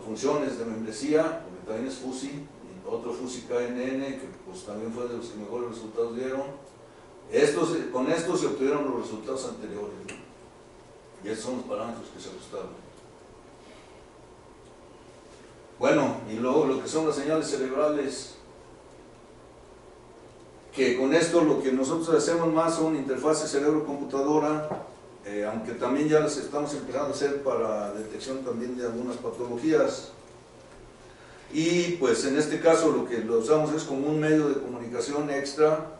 funciones de membresía, porque también es FUSI, y otro FUSI KNN, que pues también fue de los que mejores resultados dieron. Con estos se obtuvieron los resultados anteriores, ¿no? Y esos son los parámetros que se ajustaron. Bueno, y luego lo que son las señales cerebrales, que con esto lo que nosotros hacemos más son interfaces cerebro-computadora, aunque también ya las estamos empezando a hacer para detección también de algunas patologías. Y pues en este caso lo que lo usamos es como un medio de comunicación extra,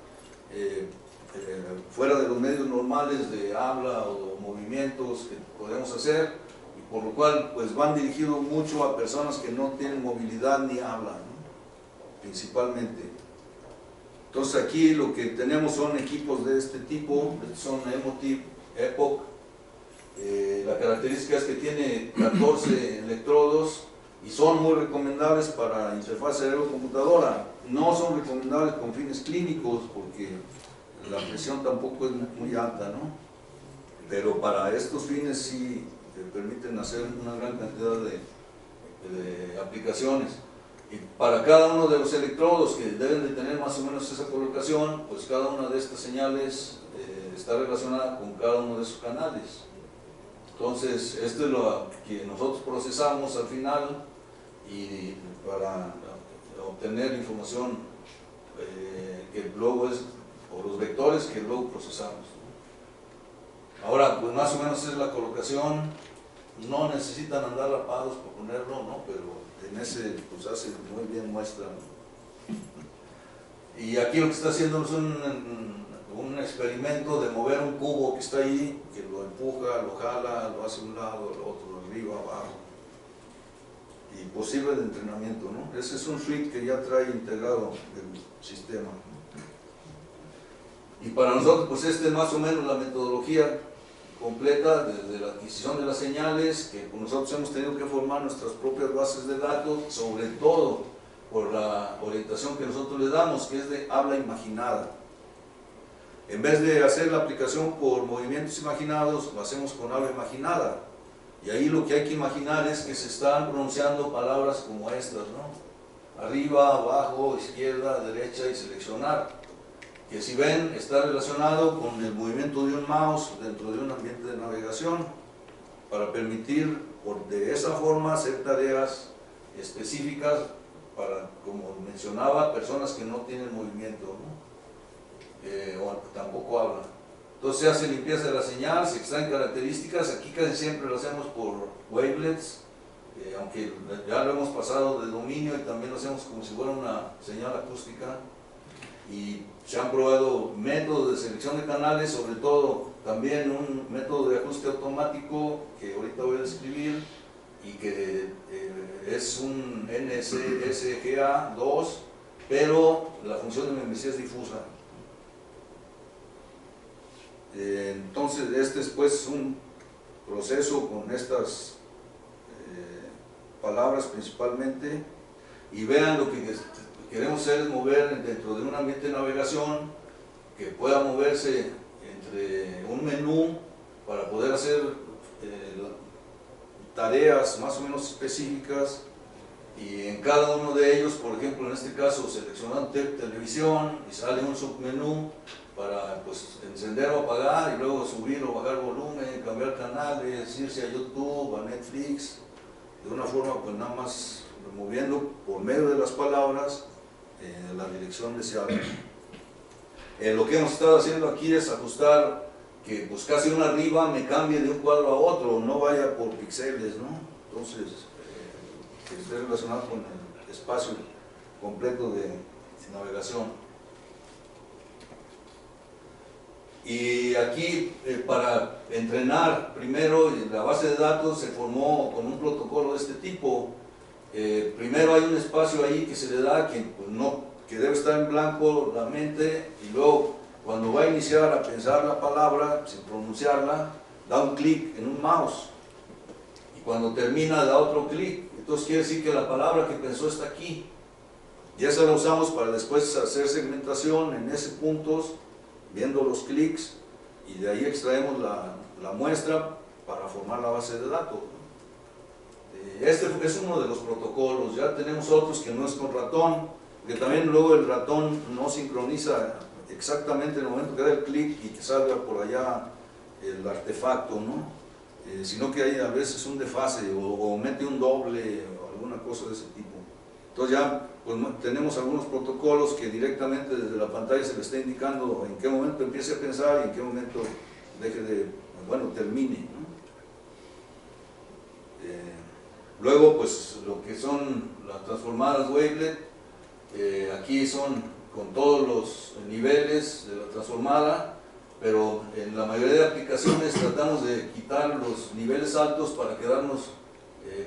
fuera de los medios normales de habla o movimientos que podemos hacer, y por lo cual pues van dirigidos mucho a personas que no tienen movilidad ni habla, ¿no? Principalmente. Entonces aquí lo que tenemos son equipos de este tipo, estos son Emotiv, Epoch. La característica es que tiene 14 electrodos y son muy recomendables para interfaz cerebro-computadora. No son recomendables con fines clínicos porque la presión tampoco es muy alta, ¿no? Pero para estos fines sí permiten hacer una gran cantidad de aplicaciones. Y para cada uno de los electrodos, que deben de tener más o menos esa colocación, pues cada una de estas señales está relacionada con cada uno de esos canales. Entonces, esto es lo que nosotros procesamos al final y para obtener información que luego es, o los vectores que luego procesamos. Ahora, pues más o menos es la colocación, no necesitan andar rapados por ponerlo, ¿no? Pero en ese pues hace muy bien muestra. Y aquí lo que está haciendo es un experimento de mover un cubo que está ahí, que lo empuja, lo jala, lo hace a un lado, el otro, arriba, abajo. Y pues sirve de entrenamiento, ¿no? Ese es un suite que ya trae integrado el sistema. Y para nosotros, pues esta es más o menos la metodología completa desde la adquisición de las señales, que nosotros hemos tenido que formar nuestras propias bases de datos, sobre todo por la orientación que nosotros le damos, que es de habla imaginada. En vez de hacer la aplicación por movimientos imaginados, lo hacemos con habla imaginada. Y ahí lo que hay que imaginar es que se están pronunciando palabras como estas, ¿no? Arriba, abajo, izquierda, derecha y seleccionar. Que si ven, está relacionado con el movimiento de un mouse dentro de un ambiente de navegación, para permitir de esa forma hacer tareas específicas para, como mencionaba, personas que no tienen movimiento, ¿no? O tampoco hablan. Entonces se hace limpieza de la señal, se extraen características. Aquí casi siempre lo hacemos por wavelets, aunque ya lo hemos pasado de dominio y también lo hacemos como si fuera una señal acústica. Y se han probado métodos de selección de canales, sobre todo también un método de ajuste automático que ahorita voy a describir, y que es un NSSGA2, pero la función de membresía es difusa. Entonces este es pues un proceso con estas palabras principalmente, y vean lo que queremos hacer es mover dentro de un ambiente de navegación que pueda moverse entre un menú para poder hacer tareas más o menos específicas, y en cada uno de ellos, por ejemplo en este caso seleccionan televisión y sale un submenú para pues encender o apagar, y luego subir o bajar volumen, cambiar canales, irse a YouTube, a Netflix, de una forma pues nada más moviendo por medio de las palabras la dirección deseada. Lo que hemos estado haciendo aquí es ajustar que pues casi una arriba me cambie de un cuadro a otro, no vaya por píxeles, ¿no? Entonces, que esté relacionado con el espacio completo de navegación. Y aquí, para entrenar, primero la base de datos se formó con un protocolo de este tipo. Primero hay un espacio ahí que se le da que, pues, que debe estar en blanco la mente, y luego cuando va a iniciar a pensar la palabra, sin pronunciarla, da un clic en un mouse, y cuando termina da otro clic. Entonces quiere decir que la palabra que pensó está aquí, y esa la usamos para después hacer segmentación en esos puntos, viendo los clics, y de ahí extraemos la muestra para formar la base de datos. Este es uno de los protocolos. Ya tenemos otros que no es con ratón, que también luego el ratón no sincroniza exactamente en el momento que da el clic y que salga por allá el artefacto, ¿no? sino que hay a veces un desfase o mete un doble o alguna cosa de ese tipo. Entonces ya pues, tenemos algunos protocolos que directamente desde la pantalla se le está indicando en qué momento empiece a pensar y en qué momento deje de, bueno, termine, ¿no? Luego, pues lo que son las transformadas wavelet, aquí son con todos los niveles de la transformada, pero en la mayoría de aplicaciones tratamos de quitar los niveles altos para quedarnos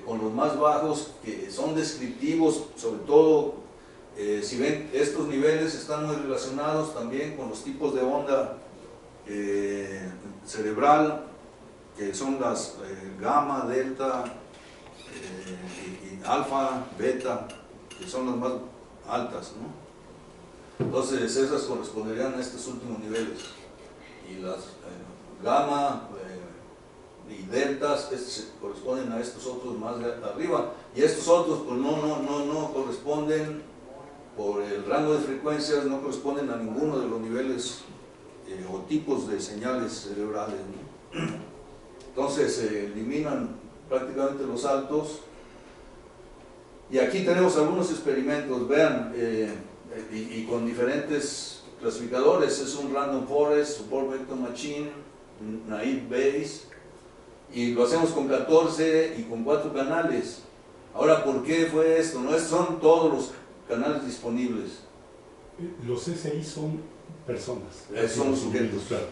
con los más bajos, que son descriptivos, sobre todo si ven, estos niveles están muy relacionados también con los tipos de onda cerebral, que son las gamma, delta, y alfa, beta, que son las más altas, ¿no? Entonces esas corresponderían a estos últimos niveles, y las gamma y deltas corresponden a estos otros más arriba, y estos otros pues no corresponden, por el rango de frecuencias, no corresponden a ninguno de los niveles o tipos de señales cerebrales, ¿no? Entonces se eliminan prácticamente los altos. Y aquí tenemos algunos experimentos, vean, y con diferentes clasificadores. Es un Random Forest, Support Vector Machine, Naive Bayes, y lo hacemos con 14 y con 4 canales. Ahora, ¿por qué fue esto? No son todos los canales disponibles. Los SI son personas. Son sujetos. Claro.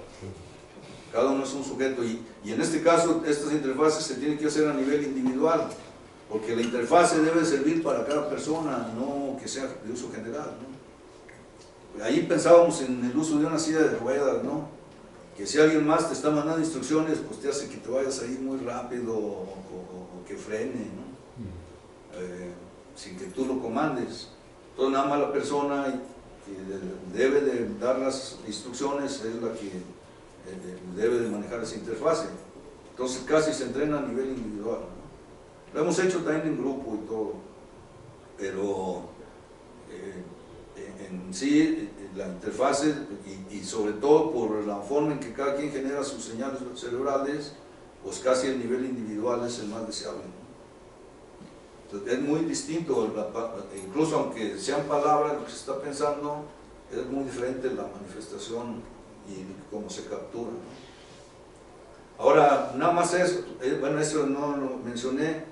Cada uno es un sujeto, y en este caso estas interfaces se tienen que hacer a nivel individual, porque la interfase debe servir para cada persona, no que sea de uso general, ¿no? Ahí pensábamos en el uso de una silla de ruedas, ¿no? Que si alguien más te está mandando instrucciones, pues te hace que te vayas ahí muy rápido o que frene, ¿no? Sin que tú lo comandes. Entonces nada más la persona que debe de dar las instrucciones es la que debe de manejar esa interfase. Entonces casi se entrena a nivel individual, ¿no? Lo hemos hecho también en grupo y todo, pero en sí la interfase y sobre todo por la forma en que cada quien genera sus señales cerebrales, pues casi el nivel individual es el más deseable, ¿no? Entonces, es muy distinto, incluso aunque sean palabras lo que se está pensando, es muy diferente la manifestación y cómo se captura, ¿no? Ahora, nada más eso, bueno, eso no lo mencioné,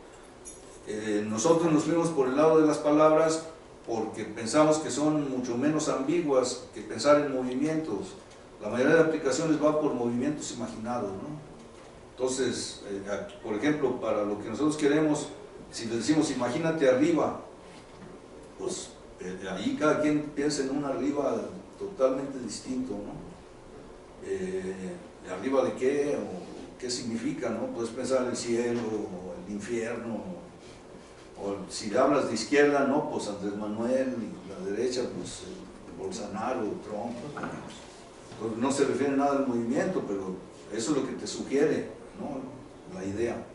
nosotros nos fuimos por el lado de las palabras porque pensamos que son mucho menos ambiguas que pensar en movimientos. La mayoría de aplicaciones va por movimientos imaginados, ¿no? Entonces, por ejemplo, para lo que nosotros queremos, si le decimos imagínate arriba, pues ahí cada quien piensa en un arriba totalmente distinto, ¿no? ¿Arriba de qué? ¿O qué significa? ¿No? Puedes pensar en el cielo, o el infierno, o si hablas de izquierda, ¿no? Pues Andrés Manuel, y la derecha, pues Bolsonaro, Trump. Pues no se refiere nada al movimiento, pero eso es lo que te sugiere, ¿no? La idea.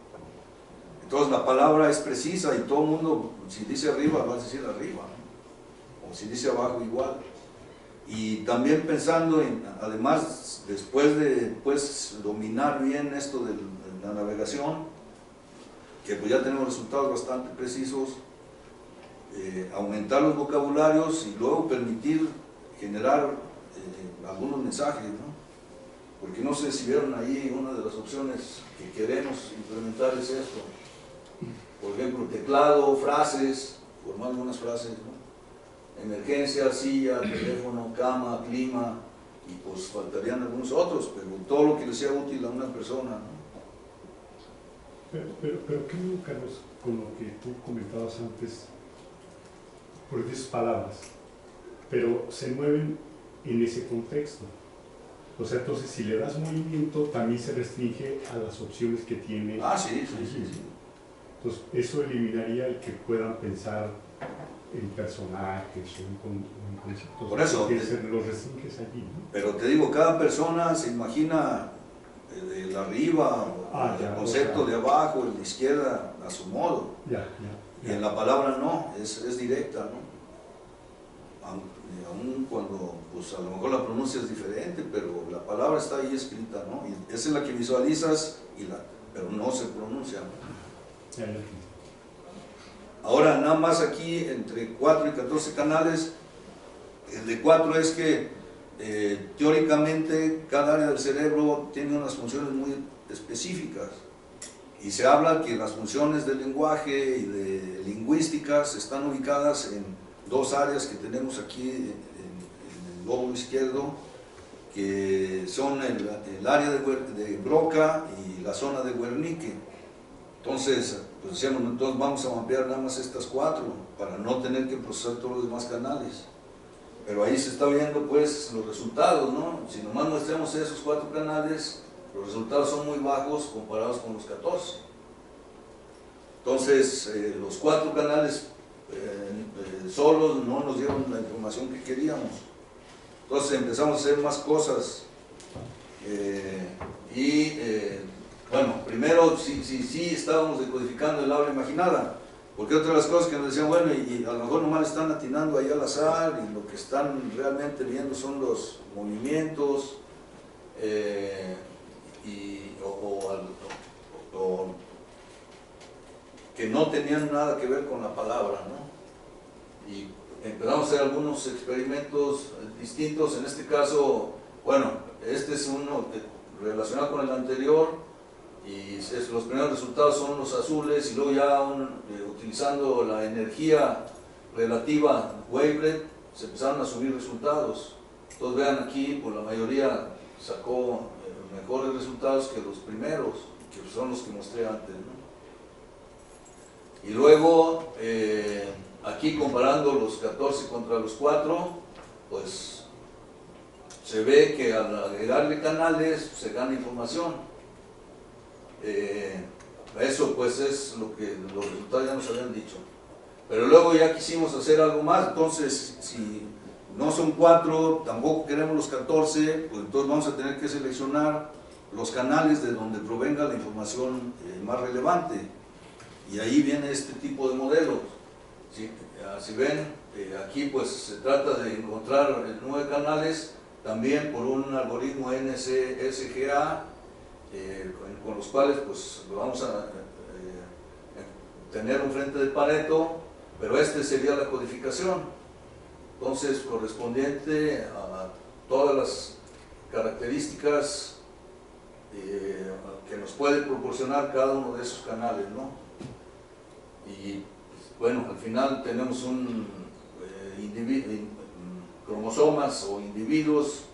Entonces la palabra es precisa y todo el mundo, si dice arriba, va a decir arriba, ¿no? O si dice abajo, igual. Y también pensando en, además, después de dominar bien esto de la navegación, que pues ya tenemos resultados bastante precisos, aumentar los vocabularios y luego permitir generar algunos mensajes, ¿no? Porque no sé si vieron ahí una de las opciones que queremos implementar es esto. Por ejemplo, teclado, frases, formar algunas frases, ¿no? Emergencia, silla, teléfono, cama, clima, y pues faltarían algunos otros, pero todo lo que le sea útil a una persona, ¿no? Pero ¿qué digo, Carlos, con lo que tú comentabas antes? Porque dices palabras, pero se mueven en ese contexto. O sea, entonces si le das movimiento, también se restringe a las opciones que tiene. Ah, sí. Entonces, eso eliminaría el que puedan pensar en personajes o en conceptos. Por eso, los restringes allí, ¿no? Pero te digo, cada persona se imagina el arriba, el concepto de abajo, el de izquierda, a su modo. Y en la palabra no, es directa, ¿no? Aún cuando, pues a lo mejor la pronuncia es diferente, pero la palabra está ahí escrita, ¿no? Y esa es la que visualizas y pero no se pronuncia. Ya, ya. Ahora, nada más aquí, entre 4 y 14 canales, el de 4 es que teóricamente cada área del cerebro tiene unas funciones muy específicas. Y se habla que las funciones del lenguaje y de lingüísticas están ubicadas en 2 áreas que tenemos aquí en el lóbulo izquierdo, que son el área de Broca y la zona de Wernicke. Entonces, pues decíamos, entonces vamos a mapear nada más estas 4 para no tener que procesar todos los demás canales. Pero ahí se está viendo pues los resultados, ¿no? Si nomás muestramos esos 4 canales, los resultados son muy bajos comparados con los 14. Entonces, los 4 canales solos no nos dieron la información que queríamos. Entonces empezamos a hacer más cosas. Bueno, primero sí estábamos decodificando el habla imaginada, porque otra de las cosas que nos decían, bueno, y a lo mejor nomás están atinando ahí al azar, y lo que están realmente viendo son los movimientos, o que no tenían nada que ver con la palabra, ¿no? Y empezamos a hacer algunos experimentos distintos. En este caso, bueno, este es uno relacionado con el anterior, y los primeros resultados son los azules, y luego ya utilizando la energía relativa wavelet se empezaron a subir resultados. Entonces vean aquí, pues la mayoría sacó mejores resultados que los primeros, que son los que mostré antes, ¿no? Y luego aquí comparando los 14 contra los 4, pues se ve que al agregarle canales se gana información. Eso pues es lo que los resultados ya nos habían dicho. Pero luego ya quisimos hacer algo más. Entonces, si no son 4, tampoco queremos los 14, pues entonces vamos a tener que seleccionar los canales de donde provenga la información más relevante. Y ahí viene este tipo de modelos. Si ven, aquí pues se trata de encontrar 9 canales, también por un algoritmo NCSGA, con los cuales pues vamos a tener un frente de Pareto, pero este sería la codificación. Entonces, correspondiente a todas las características que nos puede proporcionar cada uno de esos canales, ¿no? Y bueno, al final tenemos cromosomas o individuos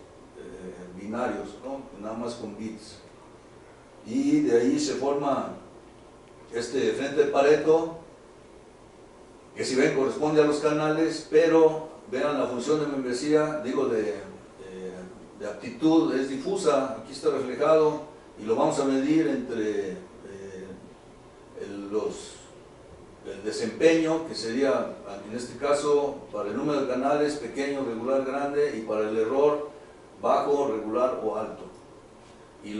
binarios, ¿no? Nada más con bits. Y de ahí se forma este frente de Pareto, que si ven corresponde a los canales, pero vean la función de membresía, digo de aptitud, es difusa, aquí está reflejado, y lo vamos a medir entre el desempeño, que sería en este caso para el número de canales pequeño, regular, grande, y para el error bajo, regular o alto. Y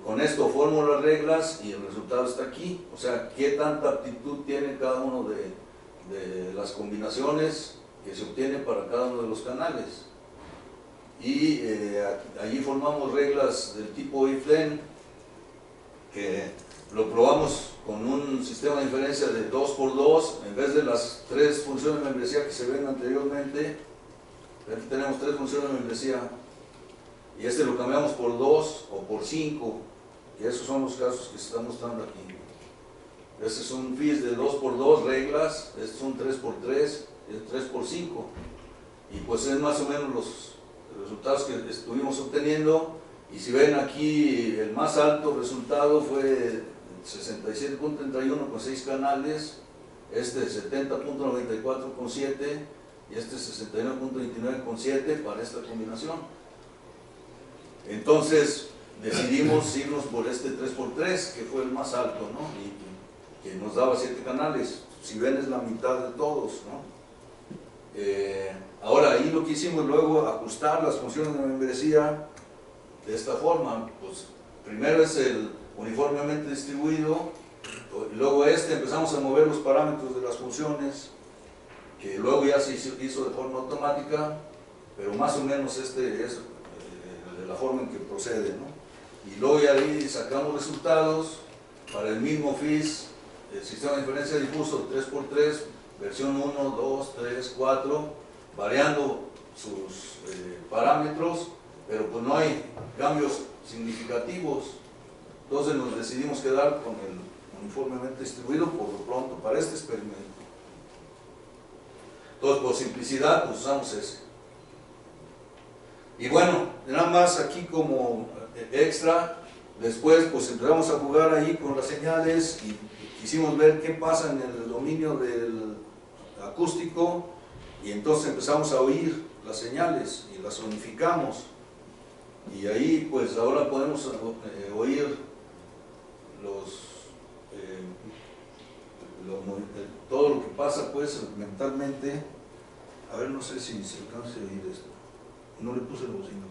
con esto formo las reglas y el resultado está aquí. O sea, qué tanta aptitud tiene cada uno de las combinaciones que se obtienen para cada uno de los canales. Y allí formamos reglas del tipo if-then, que lo probamos con un sistema de inferencia de 2×2, en vez de las 3 funciones de membresía que se ven anteriormente. Aquí tenemos 3 funciones de membresía, y este lo cambiamos por 2 o por 5, que esos son los casos que se están mostrando aquí. Este es un FIS de 2×2 reglas, este es un 3×3, es 3×5, y pues es más o menos los resultados que estuvimos obteniendo. Y si ven aquí, el más alto resultado fue 67.31 con 6 canales, este 70.94 con 7 y este 69.29 con 7 para esta combinación. Entonces decidimos irnos por este 3×3, que fue el más alto, ¿no? Y que nos daba 7 canales. Si ven, es la mitad de todos, ¿no? Ahora, ahí lo que hicimos luego, ajustar las funciones de membresía de esta forma. Pues primero es el uniformemente distribuido, y luego empezamos a mover los parámetros de las funciones, que luego ya se hizo de forma automática, pero más o menos este es de la forma en que procede, ¿no? y luego ya ahí sacamos resultados para el mismo FIS, el sistema de diferencia difuso 3x3, versión 1, 2, 3, 4, variando sus parámetros, pero pues no hay cambios significativos. Entonces nos decidimos quedar con el uniformemente distribuido por lo pronto para este experimento. Entonces, por simplicidad, pues usamos ese. Y bueno, nada más aquí como extra, después pues empezamos a jugar ahí con las señales y quisimos ver qué pasa en el dominio del acústico, y entonces empezamos a oír las señales y las unificamos, y ahí pues ahora podemos oír todo lo que pasa pues mentalmente. A ver, no sé si se alcanza a oír esto. No le puse la bocina.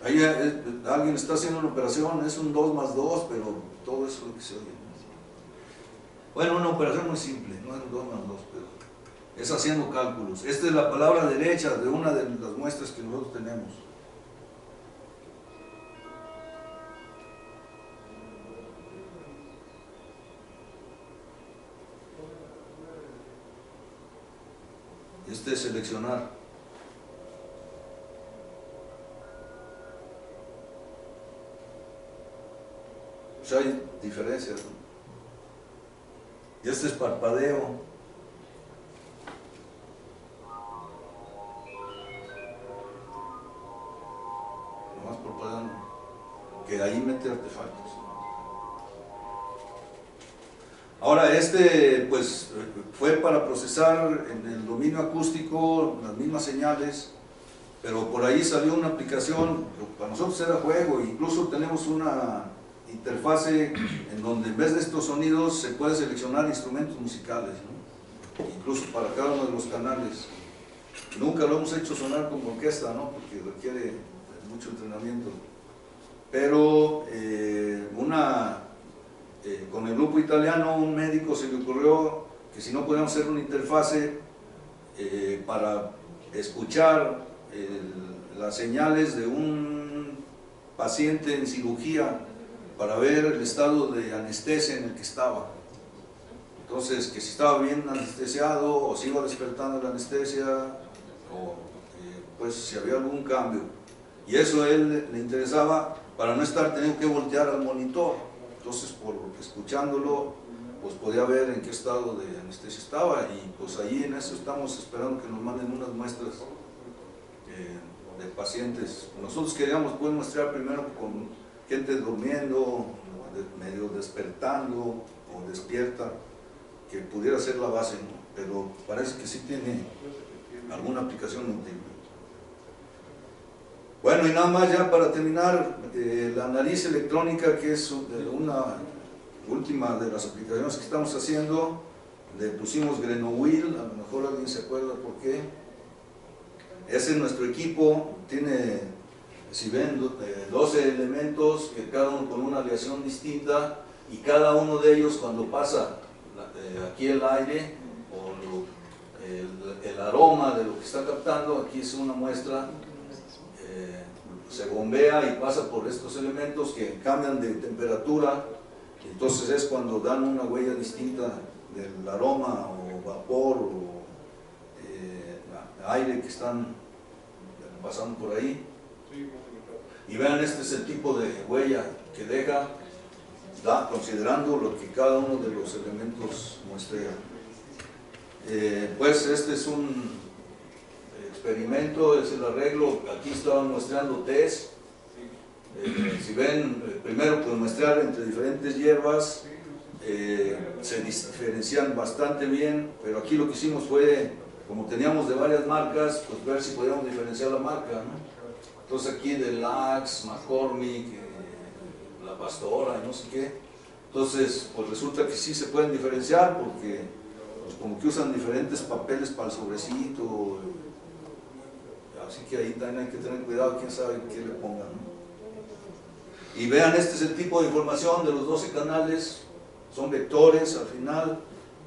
Ahí alguien está haciendo una operación, es un 2 más 2, pero todo eso es lo que se oye. Bueno, una operación muy simple, no es un 2 más 2, pero es haciendo cálculos. Esta es la palabra derecha de una de las muestras que nosotros tenemos. Este es seleccionar. Pues hay diferencias, ¿no? Y este es parpadeo. Nomás parpadeando. Que ahí mete artefactos. Ahora pues fue para procesar en el dominio acústico las mismas señales, pero por ahí salió una aplicación, para nosotros era juego, incluso tenemos una interfase en donde en vez de estos sonidos se puede seleccionar instrumentos musicales, ¿no? Incluso para cada uno de los canales. Nunca lo hemos hecho sonar como orquesta, ¿no? Porque requiere mucho entrenamiento, pero con el grupo italiano, un médico se le ocurrió que si no podíamos hacer una interfase para escuchar las señales de un paciente en cirugía, para ver el estado de anestesia en el que estaba. Entonces, que si estaba bien anestesiado o si iba despertando la anestesia, o pues si había algún cambio. Y eso a él le interesaba para no estar teniendo que voltear al monitor. Entonces, escuchándolo, pues podía ver en qué estado de anestesia estaba, y pues ahí en eso estamos esperando que nos manden unas muestras de pacientes. Nosotros queríamos pues muestrear primero con gente durmiendo, medio despertando o despierta, que pudiera ser la base, ¿no? Pero parece que sí tiene alguna aplicación útil. Bueno, y nada más ya para terminar, la nariz electrónica, que es una última de las aplicaciones que estamos haciendo, le pusimos Grenouille, a lo mejor alguien se acuerda por qué. Ese es nuestro equipo, tiene, si ven, 12 elementos, que cada uno con una aleación distinta, y cada uno de ellos cuando pasa aquí el aire o el aroma de lo que está captando, aquí es una muestra, se bombea y pasa por estos elementos que cambian de temperatura, entonces es cuando dan una huella distinta del aroma o vapor o aire que están pasando por ahí. Y vean, este es el tipo de huella que deja, considerando lo que cada uno de los elementos muestrea. Pues este es un experimento, es el arreglo. Aquí estaban muestreando test. Si ven, primero pues muestrear entre diferentes hierbas, se diferencian bastante bien, pero aquí lo que hicimos fue, como teníamos de varias marcas, pues ver si podíamos diferenciar la marca, ¿no? Entonces aquí de Lax, McCormick, La Pastora, no sé qué. Entonces pues resulta que sí se pueden diferenciar, porque pues, como que usan diferentes papeles para el sobrecito, así que ahí también hay que tener cuidado, quién sabe qué le pongan, ¿no? Y vean, este es el tipo de información de los 12 canales, son vectores al final,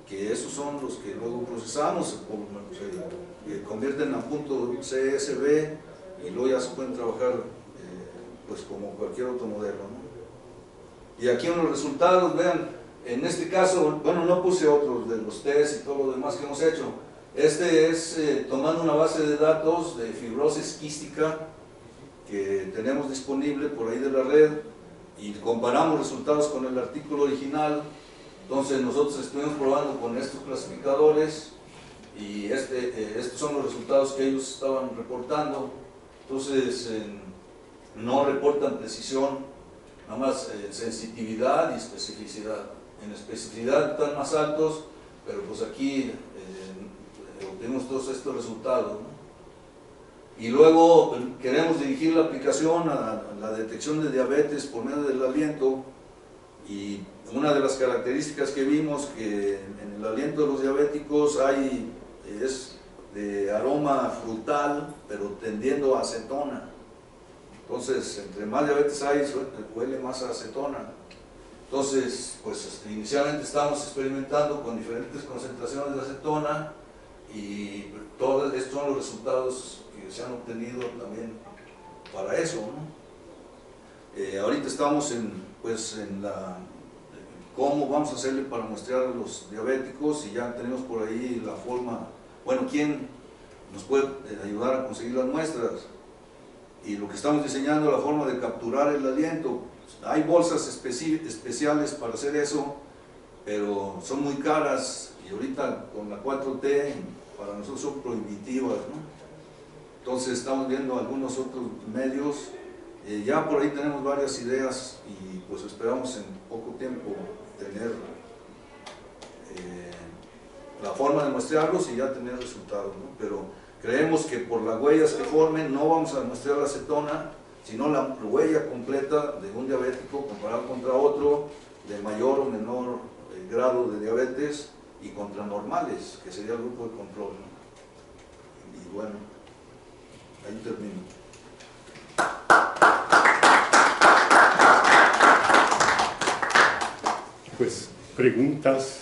que esos son los que luego procesamos, se convierten a punto CSV y luego ya se pueden trabajar pues como cualquier otro modelo, ¿no? Y aquí en los resultados, vean, en este caso, bueno, no puse otros de los test y todo lo demás que hemos hecho. Este es tomando una base de datos de fibrosis quística que tenemos disponible por ahí de la red y comparamos resultados con el artículo original. Entonces nosotros estuvimos probando con estos clasificadores y estos son los resultados que ellos estaban reportando. Entonces no reportan precisión, nada más sensitividad y especificidad. En especificidad están más altos, pero pues aquí obtenemos todos estos resultados, ¿no? Y luego queremos dirigir la aplicación a la detección de diabetes por medio del aliento, y una de las características que vimos que en el aliento de los diabéticos es de aroma frutal, pero tendiendo a acetona. Entonces, entre más diabetes hay, huele más a acetona. Entonces, pues inicialmente estamos experimentando con diferentes concentraciones de acetona y todos estos son los resultados que se han obtenido también para eso, ¿no? Ahorita estamos en cómo vamos a hacerle para muestrear a los diabéticos y ya tenemos por ahí la forma, bueno, quién nos puede ayudar a conseguir las muestras. Y lo que estamos diseñando, la forma de capturar el aliento. Hay bolsas especiales para hacer eso, pero son muy caras y ahorita con la 4T para nosotros son prohibitivas, ¿no? Entonces estamos viendo algunos otros medios. Ya por ahí tenemos varias ideas y pues esperamos en poco tiempo tener la forma de muestrearlos y ya tener resultados, ¿no? Pero creemos que por las huellas que formen no vamos a muestrear la acetona, sino la huella completa de un diabético comparado contra otro de mayor o menor grado de diabetes y contra normales, que sería el grupo de control, ¿no? Y bueno, ahí termino. Pues, preguntas.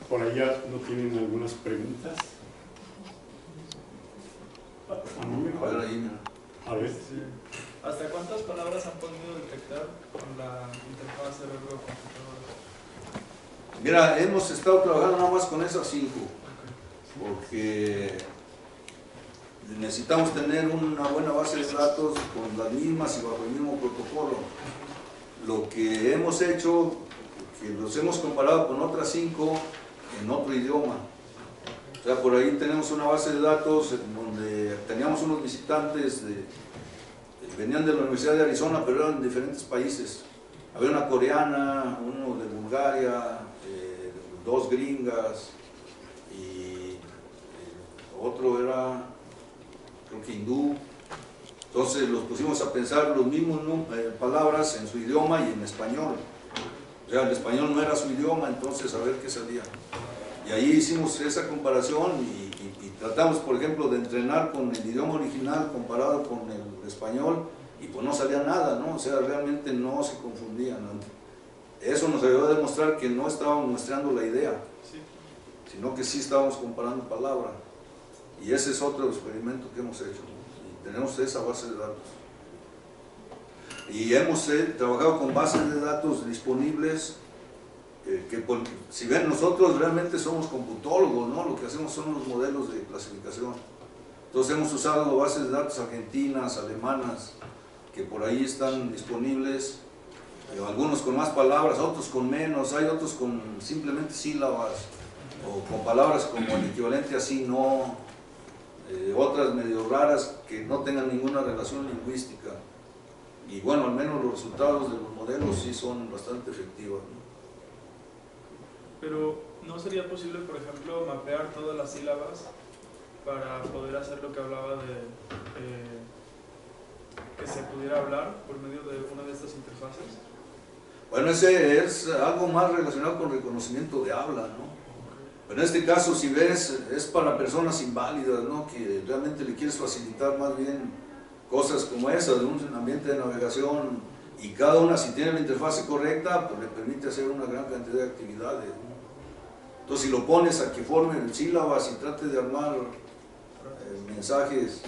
Por allá no tienen algunas preguntas. A mí me parece. A ver. Sí. ¿Hasta cuántas palabras han podido detectar con la interfaz cerebro-computadora? Mira, hemos estado trabajando nada más con esas 5, porque necesitamos tener una buena base de datos con las mismas y bajo el mismo protocolo. Lo que hemos hecho, que los hemos comparado con otras 5 en otro idioma. O sea, por ahí tenemos una base de datos en donde teníamos unos visitantes venían de la Universidad de Arizona, pero eran de diferentes países. Había una coreana, uno de Bulgaria, 2 gringas y otro era, creo que hindú. Entonces los pusimos a pensar los mismos palabras en su idioma y en español. O sea, el español no era su idioma, entonces a ver qué salía. Y ahí hicimos esa comparación y tratamos, por ejemplo, de entrenar con el idioma original comparado con el español y pues no salía nada, ¿no? O sea, realmente no se confundían, ¿no? Eso nos ayudó a demostrar que no estábamos muestreando la idea, Sí. sino que sí estábamos comparando palabras. Y ese es otro experimento que hemos hecho, ¿no? Y tenemos esa base de datos. Y hemos trabajado con bases de datos disponibles que si ven, nosotros realmente somos computólogos, ¿no? Lo que hacemos son los modelos de clasificación. Entonces hemos usado bases de datos argentinas, alemanas, que por ahí están disponibles, algunos con más palabras, otros con menos, hay otros con simplemente sílabas, o con palabras como el equivalente a sí, no, otras medio raras que no tengan ninguna relación lingüística. Y bueno, al menos los resultados de los modelos sí son bastante efectivos, ¿no? Pero ¿no sería posible, por ejemplo, mapear todas las sílabas para poder hacer lo que hablaba de que se pudiera hablar por medio de una de estas interfaces? Bueno, ese es algo más relacionado con reconocimiento de habla, ¿no? Pero en este caso, si ves, es para personas inválidas, ¿no? Que realmente le quieres facilitar más bien cosas como esas, de un ambiente de navegación, y cada una, si tiene la interfase correcta, pues le permite hacer una gran cantidad de actividades, ¿no? Entonces, si lo pones a que formen sílabas y trate de armar mensajes,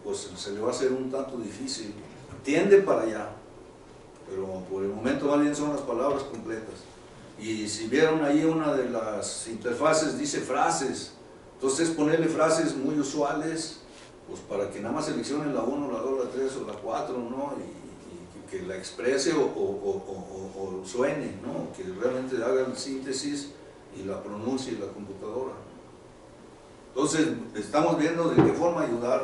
pues se le va a hacer un tanto difícil. Tiende para allá, pero por el momento más bien son las palabras completas. Y si vieron ahí una de las interfaces dice frases, entonces es ponerle frases muy usuales, pues para que nada más seleccione la 1, la 2, la 3 o la 4, ¿no? Y que la exprese o suene, ¿no? Que realmente haga el síntesis y la pronuncie la computadora. Entonces estamos viendo de qué forma ayudar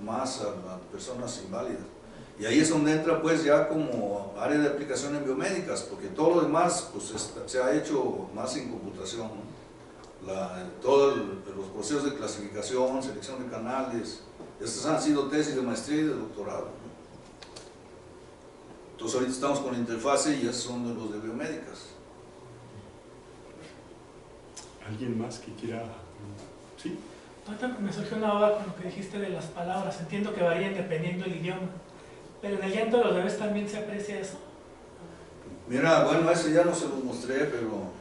más a personas inválidas. Y ahí es donde entra pues ya como área de aplicación en biomédicas, porque todo lo demás pues se ha hecho más en computación, ¿no? Todos los procesos de clasificación, selección de canales, estas han sido tesis de maestría y de doctorado, ¿no? Entonces ahorita estamos con la interfase y esos son los de biomédicas. ¿Alguien más que quiera? ¿Sí? Ahorita me surgió una duda con lo que dijiste de las palabras. Entiendo que varían dependiendo del idioma, pero en el llanto de los bebés también se aprecia eso. Mira, bueno, eso ya no se los mostré, pero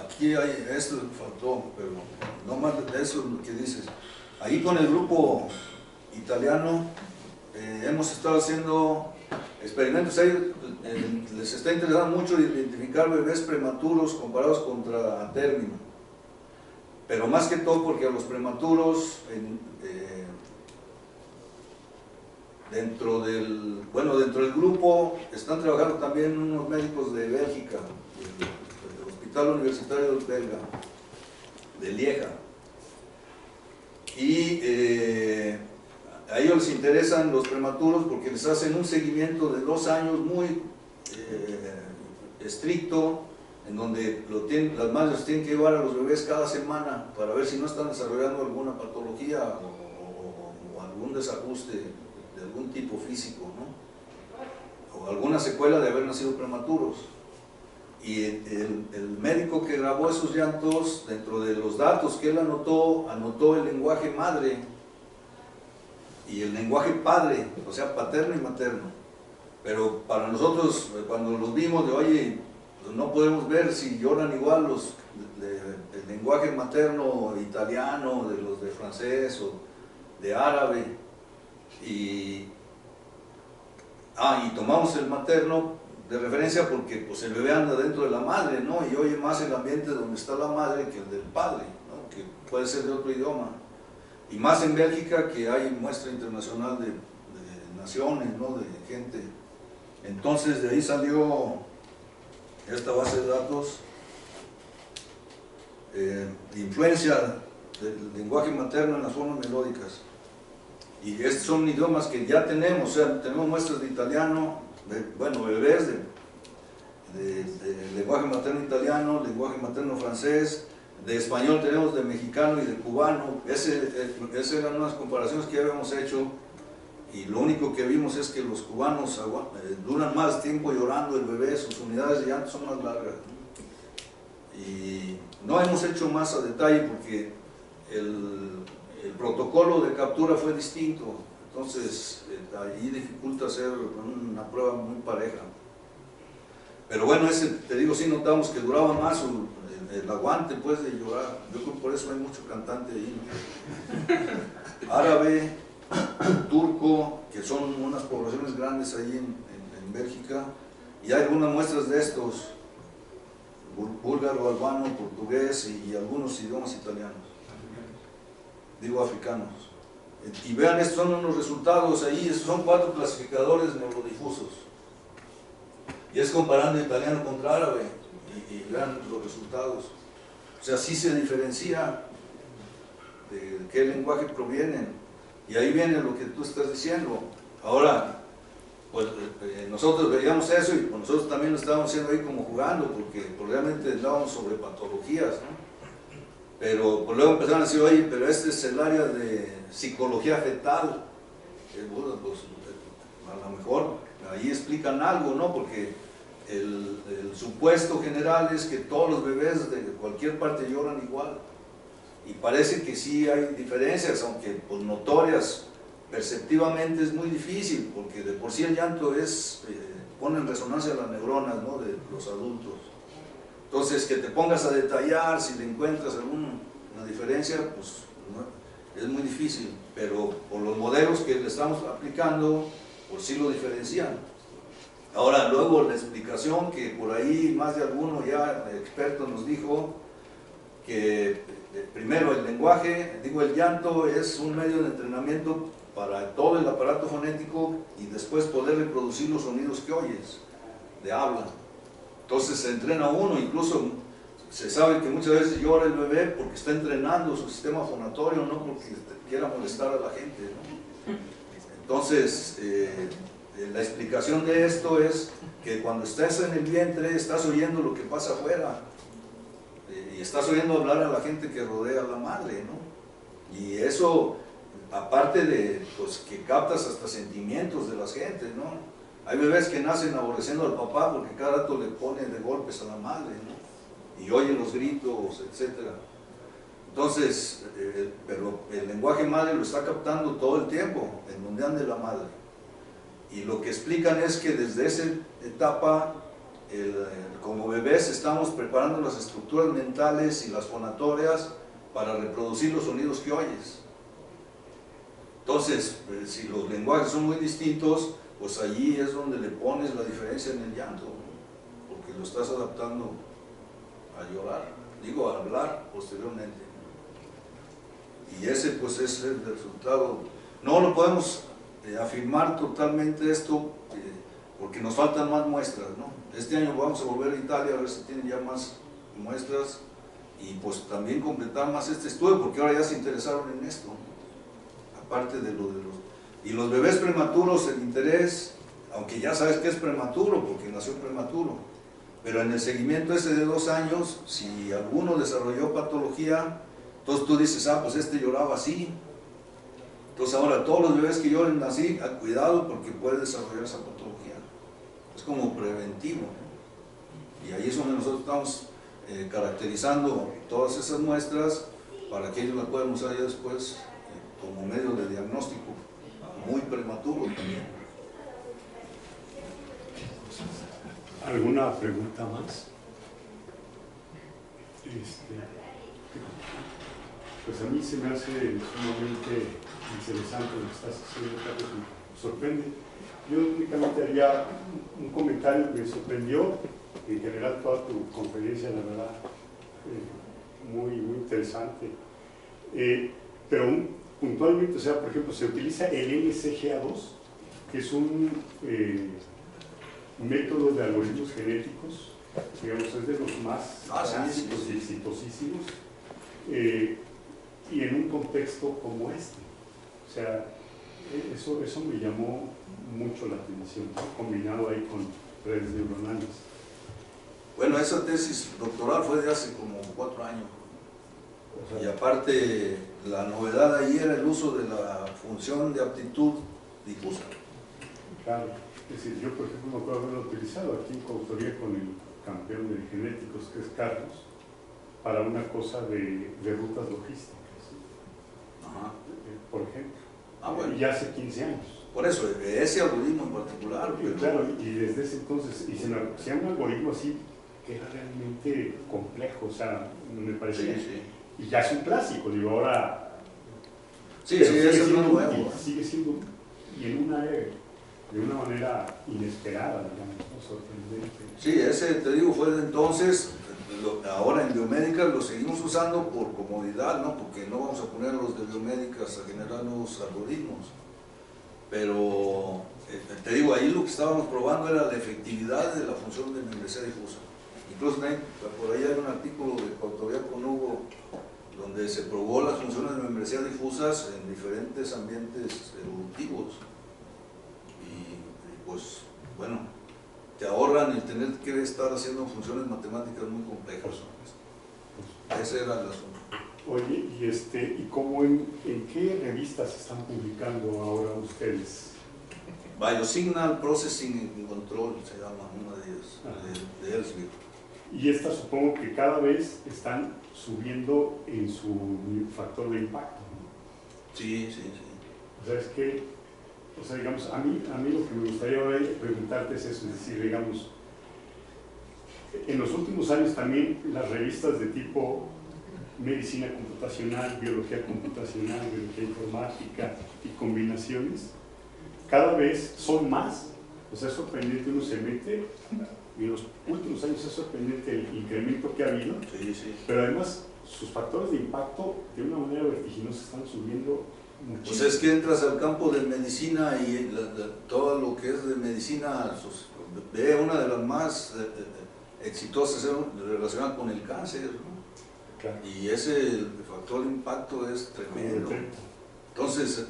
aquí hay, esto faltó, pero no más de eso que dices. Ahí con el grupo italiano hemos estado haciendo experimentos. Les está interesando mucho identificar bebés prematuros comparados contra término, pero más que todo porque a los prematuros dentro del grupo están trabajando también unos médicos de Bélgica, del Hospital Universitario Belga de Lieja, y a ellos les interesan los prematuros porque les hacen un seguimiento de 2 años muy estricto, en donde las madres tienen que llevar a los bebés cada semana para ver si no están desarrollando alguna patología o algún desajuste de algún tipo físico, ¿no? O alguna secuela de haber nacido prematuros. Y el médico que grabó esos llantos, dentro de los datos que él anotó el lenguaje madre y el lenguaje padre, o sea, paterno y materno. Pero para nosotros, cuando los vimos, oye, pues no podemos ver si lloran igual el lenguaje materno italiano, de los de francés o de árabe, y tomamos el materno de referencia porque pues el bebé anda dentro de la madre, ¿no? Y oye más el ambiente donde está la madre que el del padre, ¿no? Que puede ser de otro idioma. Y más en Bélgica, que hay muestra internacional de naciones, ¿no? De gente. Entonces de ahí salió esta base de datos de influencia del lenguaje materno en las formas melódicas. Y estos son idiomas que ya tenemos, o sea, tenemos muestras de italiano, bebés de lenguaje materno italiano, lenguaje materno francés, de español tenemos de mexicano y de cubano. Esas eran unas comparaciones que ya habíamos hecho, y lo único que vimos es que los cubanos duran más tiempo llorando el bebé, sus unidades de llanto son más largas, ¿no? Y no hemos hecho más a detalle porque el protocolo de captura fue distinto, entonces ahí dificulta hacer una prueba muy pareja. Pero bueno, te digo, sí notamos que duraba más el aguante pues de llorar. Yo creo que por eso hay mucho cantante ahí, ¿no? Árabe, turco, que son unas poblaciones grandes ahí en Bélgica, y hay algunas muestras de estos, búlgaro, albano, portugués y algunos idiomas italianos, digo africanos. Y vean, estos son unos resultados ahí, estos son 4 clasificadores neurodifusos, y es comparando italiano contra árabe, y vean los resultados. O sea, sí se diferencia de qué lenguaje provienen, y ahí viene lo que tú estás diciendo. Ahora, pues nosotros veíamos eso, y pues nosotros también lo estábamos haciendo ahí como jugando, porque pues, realmente hablábamos sobre patologías, ¿no? Pero pues, luego empezaron a decir, oye, pero este es el área de psicología fetal. Pues, a lo mejor ahí explican algo, ¿no? Porque el supuesto general es que todos los bebés de cualquier parte lloran igual. y parece que sí hay diferencias, aunque pues, notorias, perceptivamente es muy difícil, porque de por sí el llanto pone en resonancia las neuronas, ¿no?, de los adultos. Entonces, que te pongas a detallar si le encuentras alguna diferencia, pues no, es muy difícil, pero por los modelos que le estamos aplicando, pues sí lo diferencian. Ahora, luego la explicación que por ahí más de alguno ya experto nos dijo, que primero el lenguaje, el llanto es un medio de entrenamiento para todo el aparato fonético y después poder reproducir los sonidos que oyes, de habla. Entonces se entrena uno, incluso se sabe que muchas veces llora el bebé porque está entrenando su sistema fonatorio, no porque quiera molestar a la gente, ¿no? Entonces, la explicación de esto es que cuando estás en el vientre estás oyendo lo que pasa afuera y estás oyendo hablar a la gente que rodea a la madre, ¿no? Y eso, aparte de pues, que captas hasta sentimientos de las gentes, ¿no? Hay bebés que nacen aborreciendo al papá porque cada rato le ponen de golpes a la madre, ¿no? Y oyen los gritos, etc. Entonces, pero el lenguaje madre lo está captando todo el tiempo, en donde ande la madre. Y lo que explican es que desde esa etapa, como bebés, estamos preparando las estructuras mentales y las fonatorias para reproducir los sonidos que oyes. Entonces, si los lenguajes son muy distintos, pues allí es donde le pones la diferencia en el llanto, ¿no? Porque lo estás adaptando a llorar, a hablar posteriormente. Y ese pues es el resultado. No lo podemos afirmar totalmente esto porque nos faltan más muestras, ¿no? Este año vamos a volver a Italia a ver si tienen ya más muestras y pues también completar más este estudio porque ahora ya se interesaron en esto, ¿no? Aparte de lo de los... Y los bebés prematuros, el interés, aunque ya sabes que es prematuro porque nació prematuro, pero en el seguimiento ese de 2 años, si alguno desarrolló patología, entonces tú dices, pues este lloraba así. Entonces ahora todos los bebés que lloren así, cuidado porque puede desarrollar esa patología. Es como preventivo, ¿no? Y ahí es donde nosotros estamos caracterizando todas esas muestras para que ellos las puedan usar ya después como medio de diagnóstico, muy prematuro también. ¿Alguna pregunta más? Pues a mí se me hace sumamente interesante lo que estás haciendo, Carlos, me sorprende. Yo únicamente haría un comentario que me sorprendió, en general toda tu conferencia, la verdad, muy interesante. Pero puntualmente, o sea, por ejemplo, se utiliza el NSGA2, que es un método de algoritmos genéticos, digamos, es de los más clásicos y exitosísimos, y en un contexto como este. O sea, eso me llamó mucho la atención, ¿no? Combinado ahí con redes neuronales. Bueno, esa tesis doctoral fue de hace como 4 años. O sea, y aparte, la novedad ahí era el uso de la función de aptitud difusa. Claro, es decir, yo por ejemplo me acuerdo haberlo utilizado aquí en coautoría con el campeón de genéticos, que es Carlos, para una cosa de rutas logísticas. Ajá. Por ejemplo. Bueno. Ya hace 15 años. Por eso, ese algoritmo en particular. Pero... Claro, y desde ese entonces, y se me hacía un algoritmo así que era realmente complejo, o sea, me parecía. Sí. Y ya es un clásico, digo, ahora. Sí, eso es lo nuevo. Sigue siendo, y en un área de una manera inesperada, digamos, ¿no? Sorprendente. Sí, ese, te digo, fue de entonces. Ahora en biomédicas lo seguimos usando por comodidad, ¿no? Porque no vamos a poner a los de biomédicas a generar nuevos algoritmos. Pero, te digo, ahí lo que estábamos probando era la efectividad de la función de membresía difusa. Incluso por ahí hay un artículo de coautoría con Hugo donde se probó las funciones de membresía difusas en diferentes ambientes evolutivos. Y pues, bueno, te ahorran el tener que estar haciendo funciones matemáticas muy complejas. Ese era el asunto. Oye, ¿y cómo en qué revistas están publicando ahora ustedes? Biosignal Processing and Control se llama una de ellas, de Elsevier. Y estas supongo que cada vez están subiendo en su factor de impacto, ¿no? Sí, sí, sí. O sea, es que, o sea, digamos, a mí lo que me gustaría ahora preguntarte es eso, es decir, digamos, en los últimos años también las revistas de tipo medicina computacional, biología computacional, biología informática y combinaciones, cada vez son más. O sea, es sorprendente, uno se mete, y en los últimos años es sorprendente el incremento que ha habido, Sí, sí. pero además sus factores de impacto de una manera vertiginosa están subiendo muchísimo. Pues es que entras al campo de medicina y todo lo que es de medicina, ve una de las más exitosas relacionada con el cáncer, ¿no? Claro. Y ese factor de impacto es tremendo. Entonces,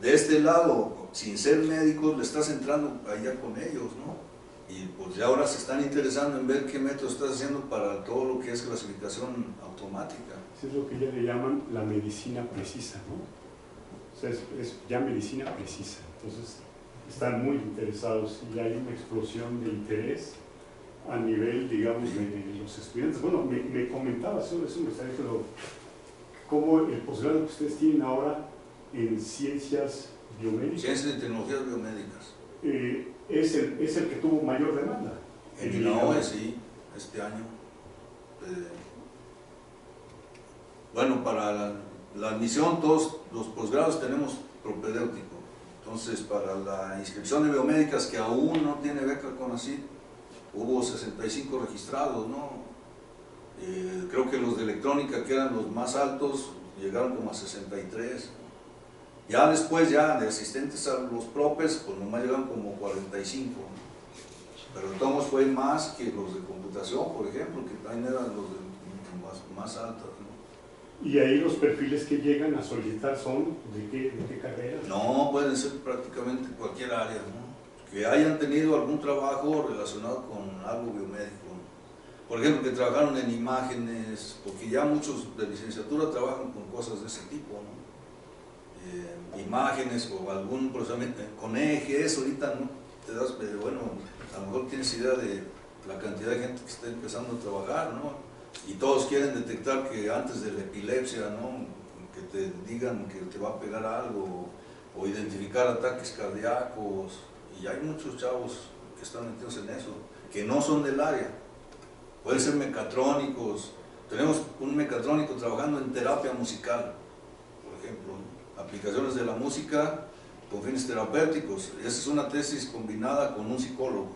de este lado, sin ser médicos, le estás entrando allá con ellos, ¿no? Y pues ya ahora se están interesando en ver qué método estás haciendo para todo lo que es clasificación automática. Eso es lo que ya le llaman la medicina precisa, ¿no? O sea, es ya medicina precisa. Entonces, están muy interesados y hay una explosión de interés a nivel, digamos, de los estudiantes. Bueno, me comentaba eso me gustaría que cómo el posgrado que ustedes tienen ahora en ciencias biomédicas. Ciencias y tecnologías biomédicas. Es el que tuvo mayor demanda. En INAOE, sí, este año. Bueno, para la admisión, todos los posgrados tenemos propedéutico. Entonces, para la inscripción de biomédicas, que aún no tiene beca CONACYT, hubo 65 registrados, ¿no? Creo que los de electrónica, que eran los más altos, llegaron como a 63. Ya después, ya de asistentes a los propes, pues nomás llegaron como 45. Pero de todos fue más que los de computación, por ejemplo, que también eran los de más altos, ¿no? ¿Y ahí los perfiles que llegan a solicitar son de qué carrera? No, pueden ser prácticamente cualquier área, ¿no? Que hayan tenido algún trabajo relacionado con algo biomédico, ¿no? Por ejemplo, que trabajaron en imágenes, porque ya muchos de licenciatura trabajan con cosas de ese tipo, ¿no? Imágenes o algún procesamiento con ejes, ahorita no te das, pero bueno, a lo mejor tienes idea de la cantidad de gente que está empezando a trabajar, ¿no? Y todos quieren detectar que antes de la epilepsia, ¿no? Que te digan que te va a pegar algo, o identificar ataques cardíacos, y hay muchos chavos que están metidos en eso, que no son del área. Pueden ser mecatrónicos. Tenemos un mecatrónico trabajando en terapia musical, por ejemplo, ¿no? Aplicaciones de la música con fines terapéuticos. Esa es una tesis combinada con un psicólogo,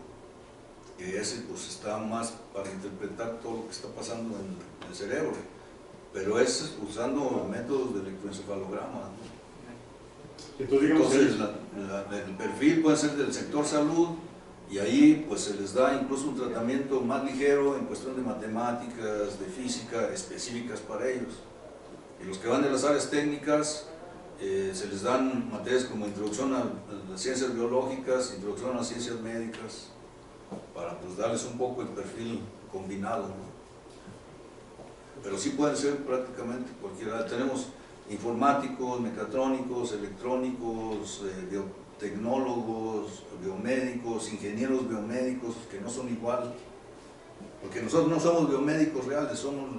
que ese pues está más para interpretar todo lo que está pasando en el cerebro, pero es usando métodos de electroencefalograma, ¿no? Entonces el perfil puede ser del sector salud, y ahí pues se les da incluso un tratamiento más ligero en cuestión de matemáticas, de física, específicas para ellos. Y los que van de las áreas técnicas, se les dan materias como introducción a las ciencias biológicas, introducción a las ciencias médicas, para pues darles un poco el perfil combinado, ¿no? Pero sí pueden ser prácticamente cualquiera. Tenemos informáticos, mecatrónicos, electrónicos, biotecnólogos, biomédicos, ingenieros biomédicos, que no son igual, porque nosotros no somos biomédicos reales, somos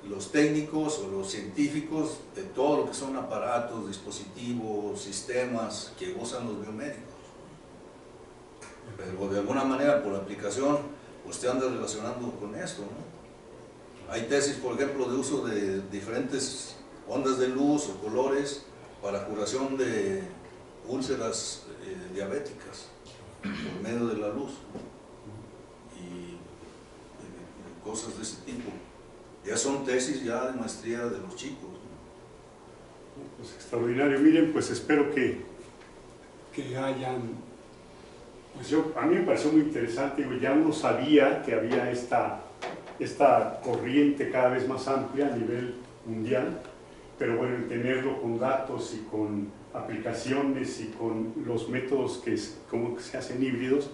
los técnicos o los científicos de todo lo que son aparatos, dispositivos, sistemas que usan los biomédicos. Pero de alguna manera, por aplicación, pues te andas relacionando con esto, ¿no? Hay tesis, por ejemplo, de uso de diferentes ondas de luz o colores para curación de úlceras diabéticas por medio de la luz, y cosas de ese tipo. Ya son tesis ya de maestría de los chicos, ¿no? Pues extraordinario. Miren, pues espero que hayan, pues a mí me pareció muy interesante. Ya uno sabía que había esta corriente cada vez más amplia a nivel mundial, pero bueno, el tenerlo con datos y con aplicaciones y con los métodos como que se hacen híbridos,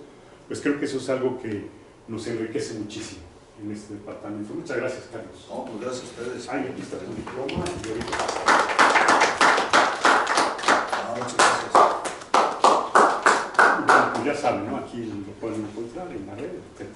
pues creo que eso es algo que nos enriquece muchísimo en este departamento. Muchas gracias, Carlos. No, pues gracias a ustedes. Ay, aquí está tu diploma. Y ahorita... No, muchas gracias. Y bueno, pues ya saben, ¿no? Aquí lo pueden encontrar en la red, etc.